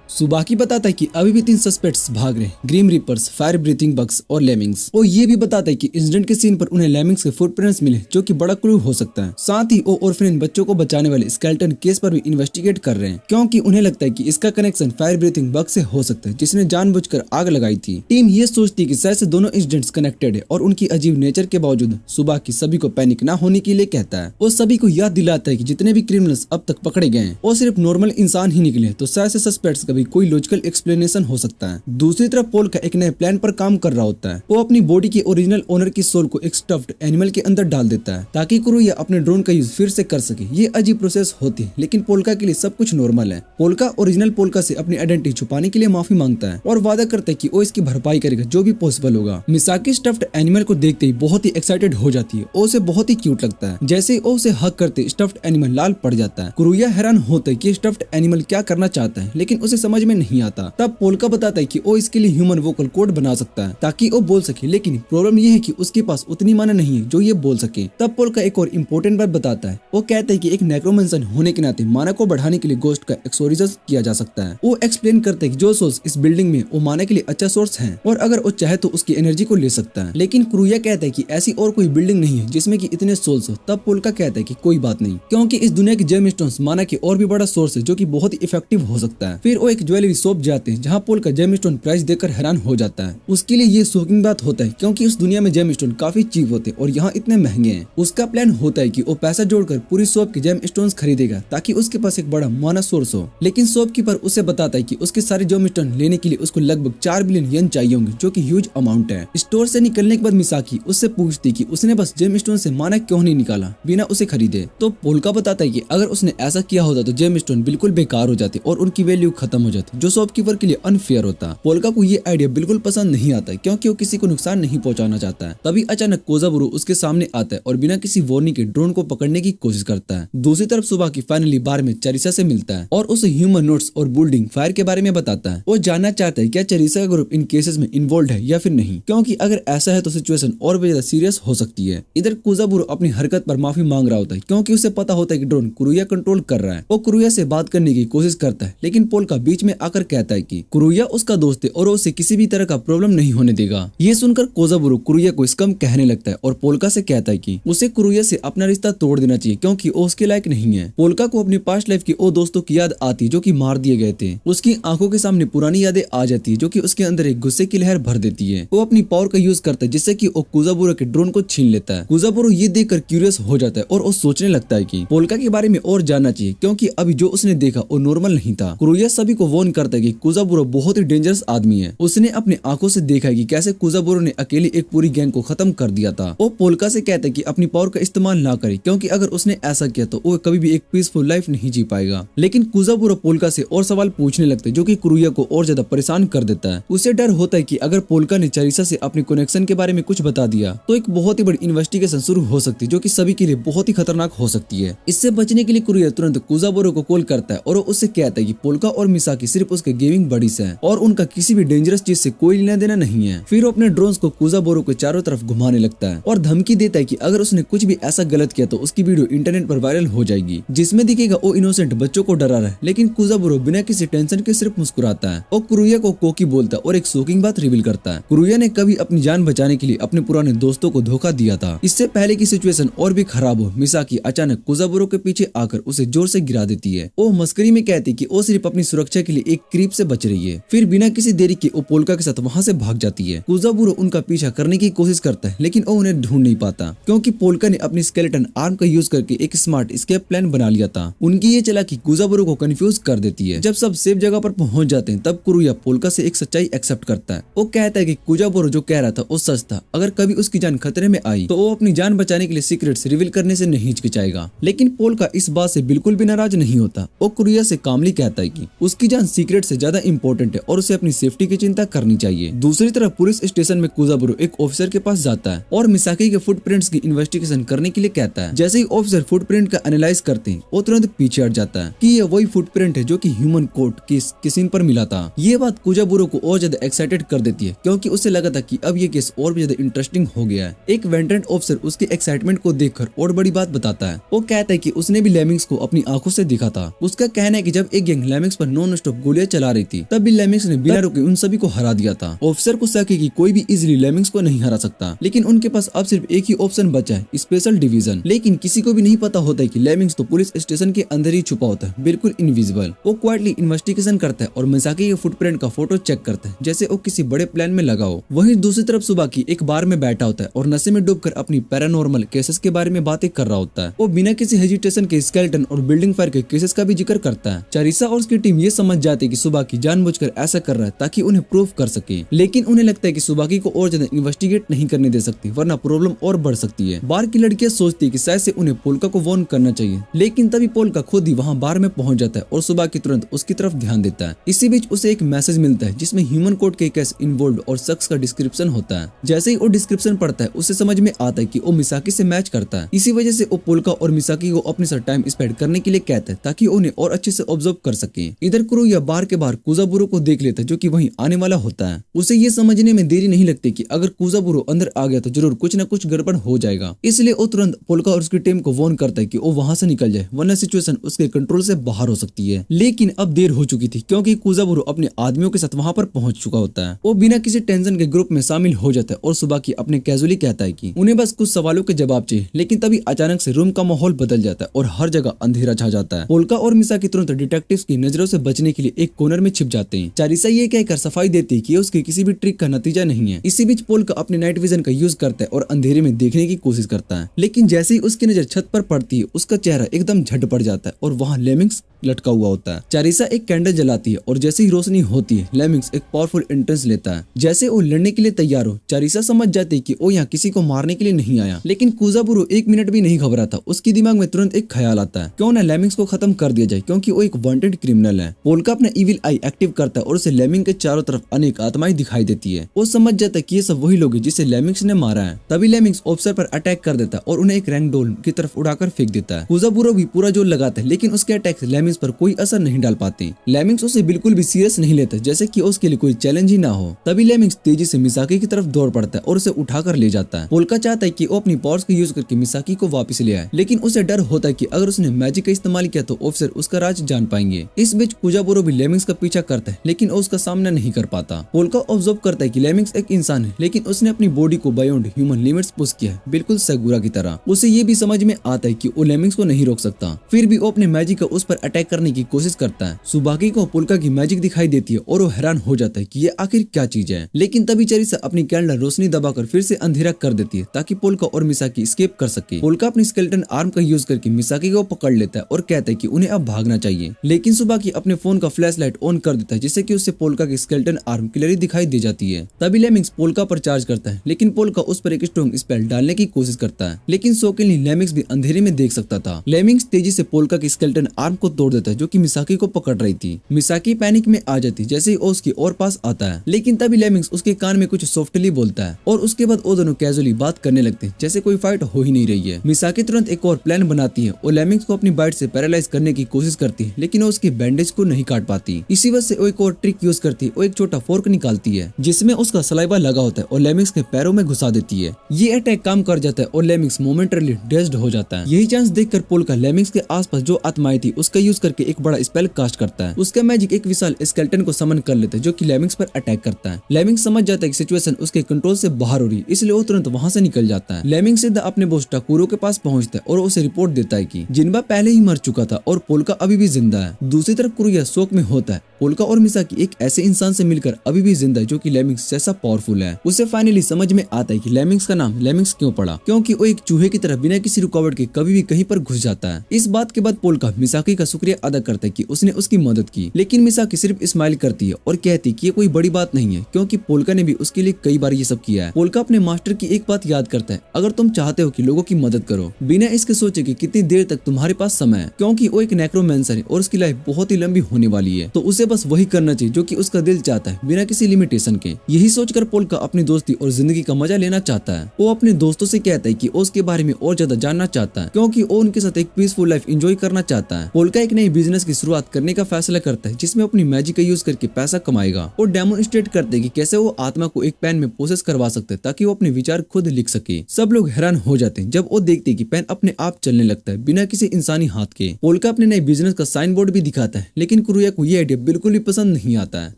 सुबाकी बताता है कि अभी भी 3 सस्पेक्ट्स भाग रहे हैं, grim reapers, fire breathing bugs और लेमिंग्स। वो ये भी बताता है कि इंसिडेंट के सीन पर उन्हें लेमिंग्स के फुटप्रिंट्स मिले जो कि बड़ा क्लू हो सकता है। साथ ही वो ऑर्फेन बच्चों को बचाने वाले स्केलेटन केस पर भी इन्वेस्टिगेट कर रहे हैं क्योंकि उन्हें लगता है कि इसका कनेक्शन फायर ब्रीथिंग बग से हो सकता है जिसने जानबूझकर आग लगाई थी। टीम ये सोचती है कि शायद से दोनों इंसिडेंट्स कनेक्टेड है और उनकी अजीब नेचर के बावजूद सुबाकी सभी को पैनिक न होने के लिए कहता है। वो सभी को याद दिलाता है कि जितने भी क्रिमिनल्स अब तक पकड़े गए हैं वो सिर्फ नॉर्मल इंसान ही निकले, तो शायद से सस्पेक्ट्स कभी भी कोई लॉजिकल एक्सप्लेनेशन हो सकता है। दूसरी तरफ पोल्का एक नए प्लान पर काम कर रहा होता है। वो अपनी बॉडी के ओरिजिनल ओनर की सोल को एक स्टफ्ड एनिमल के अंदर डाल देता है ताकि कुरुया अपने ड्रोन का यूज फिर से कर सके। ये अजीब प्रोसेस होती है, लेकिन पोल्का के लिए सब कुछ नॉर्मल है। पोल्का ओरिजिनल पोल्का से अपनी आइडेंटिटी छुपाने के लिए माफी मांगता है और वादा करता है कि वो इसकी भरपाई करेगा जो भी पॉसिबल होगा। मिसाकी स्टफ्ड एनिमल को देखते ही बहुत ही एक्साइटेड हो जाती है और उसे बहुत ही क्यूट लगता है। जैसे ही वो उसे हक करते स्टफ्ड एनिमल लाल पड़ जाता है। कुरुया हैरान होता है कि स्टफ्ड एनिमल क्या करना चाहता है, लेकिन उसे समझ में नहीं आता। तब पोल्का बताता है कि वो इसके लिए ह्यूमन वोकल कोड बना सकता है ताकि वो बोल सके, लेकिन प्रॉब्लम ये है कि उसके पास उतनी माना नहीं है जो ये बोल सके। तब पोल्का एक और इम्पोर्टेंट बात बताता है। वो कहता है कि एक नेक्रोमेंसन होने के नाते माना को बढ़ाने के लिए गोस्ट का एक्सोरिजम किया जा सकता है। वो एक्सप्लेन करते हैं कि जो सोर्स इस बिल्डिंग में वो माना के लिए अच्छा सोर्स है और अगर वो चाहे तो उसकी एनर्जी को ले सकता है। लेकिन कुरुया कहता है कि ऐसी और कोई बिल्डिंग नहीं है जिसमें कि इतने सोल्स हो। तब पोल्का कहता है कि कोई बात नहीं, क्योंकि इस दुनिया के जेम स्टोन्स माना के और भी बड़ा सोर्स है जो कि बहुत ही इफेक्टिव हो सकता है। फिर वो एक ज्वेलरी शॉप जाते हैं जहाँ पोल्का जेम स्टोन प्राइस देकर हैरान हो जाता है। उसके लिए ये शॉकिंग बात होता है क्योंकि उस दुनिया में जेम स्टोन काफी चीप होते और यहाँ इतने महंगे हैं। उसका प्लान होता है कि वो पैसा जोड़कर पूरी शॉप के जेम स्टोन्स खरीदेगा ताकि उसके पास एक बड़ा माना सोर्स हो। लेकिन शॉपकीपर उसे बताता है कि उसके सारे जेम स्टोन लेने के लिए उसको लगभग 4 बिलियन येन चाहिए होंगे, जो कि ह्यूज अमाउंट है। स्टोर से निकलने के बाद मिसाकी उससे पूछती कि उसने बस जेम स्टोन से माना क्यों नहीं निकाला बिना उसे खरीदे। तो पोल्का बताता है कि अगर उसने ऐसा किया होता तो जेम स्टोन बिल्कुल बेकार हो जाते और उनकी वैल्यू खत्म हो जाती, जो शॉपकीपर के लिए अनफेयर होता। पोल्का को ये आइडिया बिल्कुल पसंद नहीं आता क्योंकि वो किसी को नुकसान नहीं पहुंचाना चाहता है। तभी अचानक कोजाबुरु उसके सामने आता है और बिना किसी वार्निंग के ड्रोन को पकड़ने की कोशिश करता है। दूसरी तरफ सुबह की फाइनली बार में चरिसा से मिलता है और उसे ह्यूमन नोट्स और बिल्डिंग फायर के बारे में बताता है। वो जानना चाहता है क्या चरिसा का ग्रुप इन केसेस में इन्वॉल्व है या फिर नहीं, क्योंकि अगर ऐसा है तो सिचुएशन और भी ज्यादा सीरियस हो सकती है। इधर कोजाबुरु अपनी हरकत पर माफी मांग रहा होता है क्योंकि उसे पता होता है कि ड्रोन कुरुया कंट्रोल कर रहा है। वो कुरुया से बात करने की कोशिश करता है, लेकिन पोल्का बीच में आकर कहता है कि कुरुया उसका दोस्त है और उसे किसी भी तरह का प्रॉब्लम नहीं होने देगा। ये सुनकर कोजाबुरु कुरुया को स्कम कहने लगता है और पोल्का से कहता है कि उसे कुरुया से अपना रिश्ता तोड़ देना चाहिए क्योंकि वो उसके लायक नहीं है। पोल्का को अपनी पास्ट लाइफ की वो दोस्तों की याद आती जो कि मार दिए गए थे। उसकी आंखों के सामने पुरानी यादें आ जाती है जो कि उसके अंदर एक गुस्से की लहर भर देती है। वो अपनी पावर का यूज करता है जिससे कि वो कोजाबुरु के ड्रोन को छीन लेता है। कोजाबुरु ये देखकर क्यूरियस हो जाता है और वो सोचने लगता है कि पोल्का के बारे में और जानना चाहिए क्योंकि अभी जो उसने देखा वो नॉर्मल नहीं था। कुरुया सभी को वार्न करता है कि कोजाबुरु बहुत ही डेंजरस आदमी है। उसने अपनी आंखों से देखा है कि कैसे कोजाबुरु ने अकेले एक पूरी गैंग को खत्म कर दिया था। वो पोल्का से कहता है कि अपनी पावर का इस्तेमाल ना करे क्योंकि अगर उसने ऐसा किया तो वो कभी भी एक पीसफुल लाइफ नहीं जी पाएगा। लेकिन कोजाबुरु पोल्का से और सवाल पूछने लगते जो कि कुरुया को और ज्यादा परेशान कर देता है। उसे डर होता है कि अगर पोल्का ने चरिसा से अपने कनेक्शन के बारे में कुछ बता दिया तो एक बहुत ही बड़ी इन्वेस्टिगेशन शुरू हो सकती है जो कि सभी के लिए बहुत ही खतरनाक हो सकती है। इससे बचने के लिए कुरुया तुरंत कोजाबुरु को कॉल करता है और वो उससे कहता है कि पोल्का और मिसाकी सिर्फ उसके गेमिंग बडीज हैं और उनका किसी भी डेंजरस चीज से कोई लेना देना नहीं है। फिर वो अपने ड्रोन्स को कोजाबुरु के चारों तरफ घुमाने लगता है और धमकी देता है कि अगर उसने कुछ भी ऐसा गलत किया तो उसकी वीडियो इंटरनेट पर वायरल हो जाएगी जिसमें दिखेगा वो इनोसेंट बच्चों को डरा रहा है। लेकिन कोजाबुरु बिना किसी टेंशन के सिर्फ मुस्कुराता है और कुरुया को कोकी बोलता है और एक शॉकिंग बात रिवील करता है। कुरुया ने कभी अपनी जान बचाने के लिए अपने पुराने दोस्तों को धोखा दिया था। इससे पहले की सिचुएशन और भी खराब हो, मिसाकी अचानक कोजाबुरु के पीछे आकर उसे जोर से गिरा देती है। वो मस्करी में कहती कि वो सिर्फ अपनी सुरक्षा के लिए एक क्रीप से बच रही है। फिर बिना किसी देरी के वो पोल्का के साथ वहाँ से भाग जाती है। कोजाबुरु उनका पीछा करने की कोशिश करता है लेकिन वो उन्हें ढूंढ नहीं पाता क्योंकि पोल्का ने अपनी स्केलेटन आर्म का यूज करके एक स्मार्ट एस्केप प्लान बना लिया था। उनकी ये चालाकी कोजाबुरु को कंफ्यूज कर देती है। जब सब सेफ जगह पर पहुंच जाते हैं तब कुरुया पोल्का से एक सच्चाई एक्सेप्ट करता है। वो कहता है कि कोजाबुरु जो कह रहा था वो सच था। अगर कभी उसकी जान खतरे में आई तो वो अपनी जान बचाने के लिए सीक्रेट्स रिवील करने से नहीं हिचकिचाएगा। लेकिन पोल्का इस बात से बिल्कुल भी नाराज नहीं होता। वो कुरुया से कामली कहता है कि उसकी जान सीक्रेट से ज्यादा इंपॉर्टेंट है और उसे अपनी सेफ्टी की चिंता करनी चाहिए। दूसरी तरफ पुलिस स्टेशन में कोजाबुरु एक ऑफिसर के पास जाता है और मिसाकी के फुटप्रिंट्स की इन्वेस्टिगेशन करने के लिए कहता है। जैसे ही ऑफिसर फुटप्रिंट का एनालाइज करते हैं वो तुरंत पीछे हट जाता है कि ये वही फुटप्रिंट है जो कि ह्यूमन कोट के सीन पर मिला था। ये बात कोजाबुरु को और ज्यादा एक्साइटेड कर देती है क्योंकि उसे लगा था कि अब ये केस और भी ज्यादा इंटरेस्टिंग हो गया है। एक वेंटेंट ऑफिसर उसके एक्साइटमेंट को देखकर और बड़ी बात बताता है। वो कहता है कि उसने भी लेमिंग्स को अपनी आंखों से देखा था। उसका कहना है कि जब एक गैंग लेमिंग्स पर नॉन स्टॉप गोलियां चला रही थी तब भी लेमिंग्स ने बिना रुके उन सभी को हरा दिया था। ऑफिसर को शक है कि कोई भी इजीली लेमिंग्स को नहीं हरा सकता, लेकिन उनके पास अब सिर्फ एक ही ऑप्शन बचा है, स्पेशल डिवीजन। लेकिन किसी को भी नहीं पता होता है कि लेमिंग्स तो पुलिस स्टेशन के अंदर ही छुपा होता है, बिल्कुल इनविजिबल। वो क्वाइटली इन्वेस्टिगेशन करता है और मिसाकी के फुटप्रिंट का फोटो चेक करता है जैसे वो किसी बड़े प्लान में लगा हो। वहीं दूसरी तरफ सुबह की एक बार में बैठा होता है और नशे में डूबकर अपनी पैरानॉर्मल केसेस के बारे में बातें कर रहा होता है। वो बिना किसी हेजिटेशन के स्केलेटन और बिल्डिंग फायर के केसेस का भी जिक्र करता है। चरिसा और उसकी टीम ये समझ जाते कि सुबाकी जानबूझकर ऐसा कर रहा है ताकि उन्हें प्रूव कर सके, लेकिन उन्हें लगता है कि सुबाकी को और ज्यादा इन्वेस्टिगेट नहीं करने दे सकती वरना प्रॉब्लम और बढ़ सकती है। बार की लड़कियां सोचती है कि शायद से उन्हें पोल्का को वार्न करना चाहिए, लेकिन तभी पोल्का खुद ही वहां बार में पहुंच जाता है और सुबाकी तुरंत उसकी तरफ ध्यान देता है। इसी बीच उसे एक मैसेज मिलता है जिसमें ह्यूमन कोड के केस इन्वॉल्व और शख्स का डिस्क्रिप्शन होता है। जैसे ही वो डिस्क्रिप्शन पढ़ता है उसे समझ में आता है कि वो मिसाकी से मैच करता है। इसी वजह से वो पोल्का और मिसाकी को अपने साथ टाइम स्पेंड करने के लिए कहता है ताकि उन्हें और अच्छे से ऑब्जर्व कर सके। इधर कुरुया बार के बाहर कुजाबुरो को देख लेता है जो कि वहीं आने वाला होता है। उसे ये समझने में देरी नहीं लगती कि अगर कुजाबुरो अंदर आ गया तो जरूर कुछ न कुछ गड़बड़ हो जाएगा, इसलिए वो तुरंत पोल्का और उसकी टीम को वार्न करता है कि वो वहां से निकल जाए वरना सिचुएशन उसके कंट्रोल से बाहर हो सकती है। लेकिन अब देर हो चुकी थी क्योंकि कुजाबुरो अपने आदमियों के साथ वहां पर पहुंच चुका होता है। वो बिना किसी टेंशन के ग्रुप में शामिल हो जाता है और सुबाकी अपने कैजुअली कहता है कि उन्हें बस कुछ सवालों के जवाब चाहिए, लेकिन तभी अचानक से रूम का माहौल बदल जाता है और हर जगह अंधेरा छा जाता है। पोल्का और मिसाकी तुरंत डिटेक्टिव्स की नजरों से बचने के लिए एक कॉर्नर में छिप जाते हैं। चारिसा ये कहकर सफाई देती है कि उसके किसी भी ट्रिक का नतीजा नहीं है। इसी बीच पोल्का अपने नाइट विजन का यूज करता है और अंधेरे में देखने की कोशिश करता है, लेकिन जैसे ही उसकी नजर छत पर पड़ती है उसका चेहरा एकदम झट पड़ जाता है और वहाँ लेमिंग्स लटका हुआ होता है। चारिसा एक कैंडल जलाती है और जैसे ही रोशनी होती है लेमिंग्स एक पावरफुल एंट्रेंस लेता है। जैसे वो लड़ने के लिए तैयार हो चारिसा समझ जाती है कि वो यहाँ किसी को मारने के लिए नहीं आया, लेकिन कुजाबुरो एक मिनट भी नहीं घबरा था। उसके दिमाग में तुरंत एक ख्याल आता है क्यों ना लेमिंग्स को खत्म कर दिया जाए क्योंकि वो एक वांटेड क्रिमिनल है। पोल्का अपना इविल आई एक्टिव करता है और उसे लेमिंग के चारों तरफ अनेक आत्माएं दिखाई देती है। वो समझ जाता है कि ये सब वही लोग हैं जिसे लेमिंग्स ने मारा है। तभी लेमिंग्स ऑफिसर पर अटैक कर देता है और उन्हें एक रैंक डोल की तरफ उड़ाकर फेंक देता है। कुजाबुरो भी पूरा जोर लगाता है लेकिन उसके अटैक लेमिंग्स पर कोई असर नहीं डाल पाते। लेमिंग्स उसे बिल्कुल भी सीरियस नहीं लेता जैसे कि उसके लिए कोई चैलेंज ही ना हो। तभी लेमिंग्स तेजी से मिसाकी की तरफ दौड़ पड़ता है और उसे उठाकर ले जाता है। पोल्का चाहता है कि वो अपनी पावर्स का यूज करके मिसाकी को वापस ले आए, लेकिन उसे डर होता है कि अगर उसने मैजिक का इस्तेमाल किया तो ऑफिसर उसका राज जान पाएंगे। इस बीच कुजाबुरो भी लेमिंग्स का पीछा करता है लेकिन वो उसका सामना नहीं कर पाता। पोल्का ऑब्जर्व करता है कि लेमिंग्स एक इंसान है लेकिन उसने अपनी बॉडी को बियॉन्ड ह्यूमन लिमिट्स पुश किया है, बिल्कुल सेगुरा की तरह। उसे ये भी समझ में आता है कि वो लेमिंग्स को नहीं रोक सकता, फिर भी वो अपने मैजिक का उस पर अटैक करने की कोशिश करता है। सुबाकी को पोल्का की मैजिक दिखाई देती है और वो हैरान हो जाता है कि ये आखिर क्या चीज है, लेकिन तभी चारिसा अपनी कैंडल रोशनी दबाकर फिर से अंधेरा कर देती है ताकि पोल्का और मिसाकी एस्केप कर सके। पोल्का अपनी स्केलेटन आर्म का यूज करके मिसाकी को पकड़ लेता है और कहता है कि उन्हें अब भागना चाहिए, लेकिन सुबाकी अपने फोन का फ्लैश लाइट ऑन कर देता है जिससे कि उससे पोल्का की स्केलेटन आर्म क्लियरली दिखाई दे जाती है। तभी लेमिंग्स पोल्का पर चार्ज करता है लेकिन पोल्का उस पर एक स्ट्रॉन्ग स्पेल डालने की कोशिश करता है, लेकिन शॉकिंगली लेमिंग्स भी अंधेरे में देख सकता था। लेमिंग्स तेजी से पोल्का की स्केलेटन आर्म को तोड़ देता है जो कि मिसाकी को पकड़ रही थी। मिसाकी पैनिक में आ जाती जैसे ही उसके और पास आता है, लेकिन तभी लेमिंग्स उसके कान में कुछ सॉफ्टली बोलता है और उसके बाद वो दोनों कैजुअली बात करने लगते हैं जैसे कोई फाइट हो ही नहीं रही है। मिसाकी तुरंत एक और प्लान बनाती है और लेमिंग्स को अपनी बाइट से पैरालाइज करने की कोशिश करती है, लेकिन वो उसके बैंडेज को नहीं काट पाती। इसी वजह से वो एक और ट्रिक यूज करती है। वो एक छोटा फोर्क निकालती है जिसमें उसका सलाइवा लगा होता है और लेमिंग्स के पैरों में घुसा देती है। ये अटैक काम कर जाता है और लेमिंग्स मोमेंटरली डेज्ड हो जाता है। यही चांस देखकर पोल्का लेमिंग्स के आसपास जो आत्माएं थी उसका यूज करके एक बड़ा स्पेल कास्ट करता है। उसका मैजिक एक विशाल स्केलेटन को समन कर लेता है जो कि लेमिंग्स पर अटैक करता है। लेमिंग्स समझ जाता है कि सिचुएशन उसके कंट्रोल से बाहर हो रही है, इसलिए वो तुरंत वहां से निकल जाता है। लेमिंग्स सीधा अपने बॉस टाकुरो के पास पहुंचता है और उसे रिपोर्ट देता है कि जिन्बा पहले ही मर चुका था और पोल्का अभी भी जिंदा है। दूसरी तरफ कुरुया शोक में होता है। पोल्का और मिसाकी एक ऐसे इंसान से मिलकर अभी भी जिंदा है जो कि लेमिंग्स जैसा पावरफुल है। उसे फाइनली समझ में आता है कि लेमिंग्स का नाम लेमिंग्स क्यों पड़ा, क्योंकि वो एक चूहे की तरह बिना किसी रुकावट के कभी भी कहीं पर घुस जाता है। इस बात के बाद पोल्का मिसाकी का शुक्रिया अदा करता है कि उसने उसकी मदद की, लेकिन मिसाकी सिर्फ स्माइल करती है और कहती है कि ये कोई बड़ी बात नहीं है क्योंकि पोल्का ने भी उसके लिए कई बार ये सब किया है। पोल्का अपने मास्टर की एक बात याद करता है, अगर तुम चाहते हो कि लोगों की मदद करो बिना इसके सोचे कि कितनी देर तक तुम्हारे पास समय है, क्योंकि वो एक नेक्रोमैंसर है और उसकी लाइफ बहुत ही लंबी होने वाली है, तो उसे बस वही करना चाहिए जो कि उसका दिल चाहता है बिना किसी लिमिटेशन के। यही सोचकर पोल्का अपनी दोस्ती और जिंदगी का मजा लेना चाहता है। वो अपने दोस्तों से कहता है कि वो उसके बारे में और ज्यादा जानना चाहता है क्योंकि वो उनके साथ एक पीसफुल लाइफ एंजॉय करना चाहता है। पोल्का एक नई बिजनेस की शुरुआत करने का फैसला करता है जिसमें अपनी मैजिक का यूज करके पैसा कमाएगा और डेमोन्स्ट्रेट करते हैं कि कैसे वो आत्मा को एक पेन में प्रोसेस करवा सकते हैं ताकि वो अपने विचार खुद लिख सके। सब लोग हैरान हो जाते हैं जब वो देखते हैं कि पेन अपने आप चलने लगता है बिना किसी इंसानी हाथ के। पोल्का अपने नए बिजनेस का साइन बोर्ड भी दिखाता है, लेकिन कुरुया को ये आइडिया बिल्कुल भी पसंद नहीं आता है।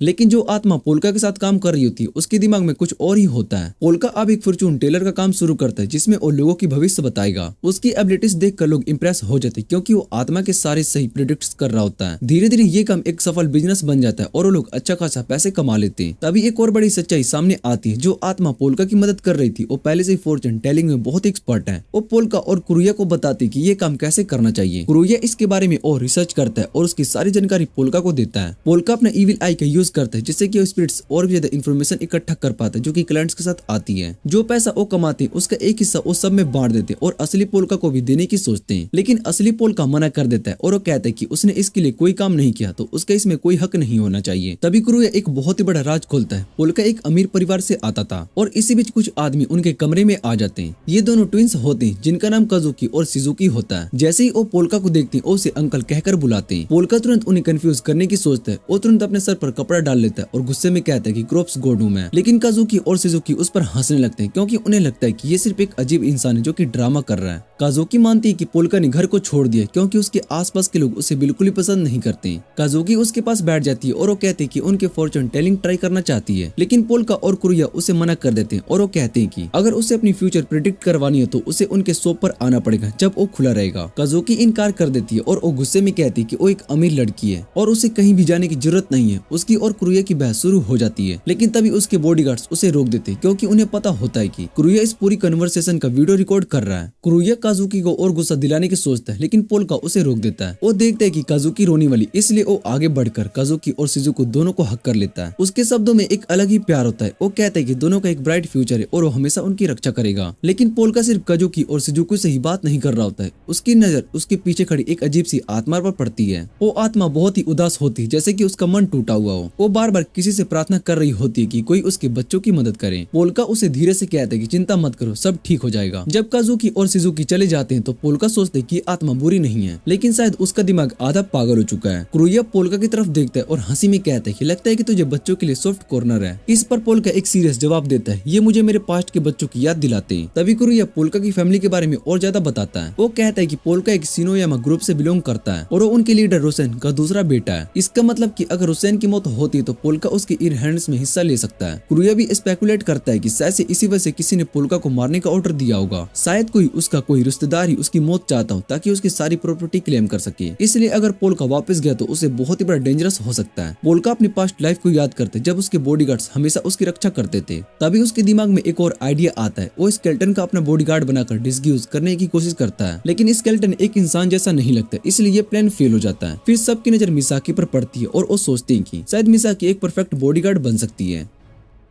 लेकिन जो आत्मा पोल्का के साथ काम कर रही होती है उसके दिमाग में कुछ और ही होता है। पोल्का अब एक फॉर्चून टेलर का काम शुरू करता है जिसमें वो लोगों की भविष्य बताएगा। उसकी एबिलिटीज देखकर लोग इंप्रेस हो जाते हैं क्योंकि वो आत्मा के सारे सही प्रेडिक्ट्स कर रहा होता है। धीरे धीरे ये काम एक सफल बिजनेस बन जाता है और वो लोग अच्छा खासा पैसे कमा लेते हैं। तभी एक और बड़ी सच्चाई सामने आती है, जो आत्मा पोल्का की मदद कर रही थी वो पहले से फॉर्चून टेलिंग में बहुत एक्सपर्ट है। वो पोल्का और कुरुया को बताती कि ये काम कैसे करना चाहिए। कुरुया इसके बारे में और रिसर्च करता है और उसकी सारी जानकारी पोल्का को देता है। पोल्का अपना इविल आई का यूज करता है जिससे कि स्पिरिट्स और भी ज्यादा इन्फॉर्मेशन इकट्ठा कर पाता है जो कि क्लाइंट्स के साथ आती है। जो पैसा वो कमाते हैं उसका एक हिस्सा वो सब में बांट देते हैं और असली पोल्का को भी देने की सोचते हैं, लेकिन असली पोल्का मना कर देता है और वो कहता है कि उसने इसके लिए कोई काम नहीं किया तो उसका इसमें कोई हक नहीं होना चाहिए। तभी कुरुया एक बहुत ही बड़ा राज खोलता है। पोल्का एक अमीर परिवार से आता था और इसी बीच कुछ आदमी उनके कमरे में आ जाते हैं। ये दोनों ट्विंस होते हैं जिनका नाम काजुकी और शिजुकी होता है। जैसे ही वो पोल्का को देखते हैं वो उसे अंकल कहकर बुलाते हैं। पोल्का तुरंत उन्हें कंफ्यूज करने की सोचता है। वो तुरंत अपने सर पर कपड़ा डाल लेता है और गुस्से में कहता है कि क्रॉप्स गॉड हूं मैं। लेकिन काजुकी और शिजुकी उस पर हंसने लगते हैं क्योंकि उन्हें लगता है कि ये सिर्फ एक अजीब इंसान है जो कि ड्रामा कर रहा है। काजुकी मानती है कि पोल्का ने घर को छोड़ दिया क्योंकि उसके आसपास के लोग उसे बिल्कुल ही पसंद नहीं करते। काजुकी उसके पास बैठ जाती है और वो कहते हैं कि उनके फॉर्चून टेलिंग ट्राई करना चाहती है, लेकिन पोल्का और कुरुया उसे मना कर देते हैं और वो कहते हैं कि अगर उसे अपनी फ्यूचर प्रिडिक्ट करवानी है तो उसे उनके शॉप पर आना पड़ेगा जब वो खुला रहेगा। काजुकी इनकार कर देती है और वो गुस्से में कहती है कि वो एक अमीर लड़की है और उसे कहीं भी जाने की जरूरत नहीं है। उसकी और कुरुया की बहस शुरू हो जाती है, लेकिन तभी उसके बॉडीगार्ड्स उसे रोक देते हैं क्योंकि उन्हें पता होता है कि कुरुया इस पूरी कन्वर्सेशन का वीडियो रिकॉर्ड कर रहा है। कुरुया काजुकी को और गुस्सा दिलाने की सोचता है, लेकिन पोल्का उसे रोक देता है। वो देखता है कि काजुकी रोने वाली, इसलिए वो आगे बढ़कर काजुकी और शिजुको दोनों को हक कर लेता है। उसके शब्दों में एक अलग ही प्यार होता है। वो कहता है कि दोनों का एक ब्राइट फ्यूचर है और वो हमेशा उनकी रक्षा करेगा। लेकिन पोल्का सिर्फ काजुकी और शिजुको से ही बात नहीं कर रहा होता है। उसकी नजर उसके पीछे खड़ी एक अजीब सी आत्मा पर पड़ती है। वो आत्मा बहुत ही उदास होती है, जैसे कि उसका मन टूटा हुआ हो। वो बार बार किसी से प्रार्थना कर रही होती है कि कोई उसके बच्चों की मदद करे। पोल्का उसे धीरे से कहता है कि चिंता मत करो, सब ठीक हो जाएगा। जब काजुकी और शिजुकी चले जाते हैं तो पोल्का सोचते है कि आत्मा बुरी नहीं है, लेकिन शायद उसका दिमाग आधा पागल हो चुका है। कुरुया पोल्का की तरफ देखता है और हंसी में कहता है कि लगता है कि तुझे बच्चों के लिए सॉफ्ट कॉर्नर है। इस पर पोल्का एक सीरियस जवाब देता है, ये मुझे मेरे पास्ट के बच्चों की याद दिलाते हैं। तभी कुरुया पोल्का की फैमिली के बारे में और ज्यादा बताता है। वो कहता है कि पोल्का एक शिनोयामा ग्रुप से बिलोंग करता है और वो उनके लीडर रोसेन का दूसरा बेटा है। इसका मतलब कि अगर रोसेन की मौत होती है तो पोल्का उसके इन हैंड्स में हिस्सा ले सकता है। कुरुया भी स्पेकुलेट करता है कि शायद से इसी वजह से किसी ने पोल्का को मारने का ऑर्डर दिया होगा। शायद उसका कोई रिश्तेदार ही उसकी मौत चाहता हो ताकि उसकी सारी प्रॉपर्टी क्लेम कर सके। इसलिए अगर पोल्का वापस गया तो उसे बहुत ही बड़ा डेंजरस हो सकता है। पोल्का अपनी पास्ट लाइफ को याद करते जब उसके बॉडीगार्ड्स हमेशा उसकी रक्षा करते थे। तभी उसके दिमाग में एक और आइडिया आता है। वो स्केलेटन का अपना बॉडीगार्ड बनाकर डिसग्यूज करने की कोशिश करता है, लेकिन स्केलेटन एक इंसान जैसा नहीं लगता, इसलिए ये प्लान फेल हो जाता है। फिर सबकी नजर मिसाकी पर पड़ती है और वो सोचते हैं कि शायद मिसाकी एक परफेक्ट बॉडीगार्ड बन सकती है।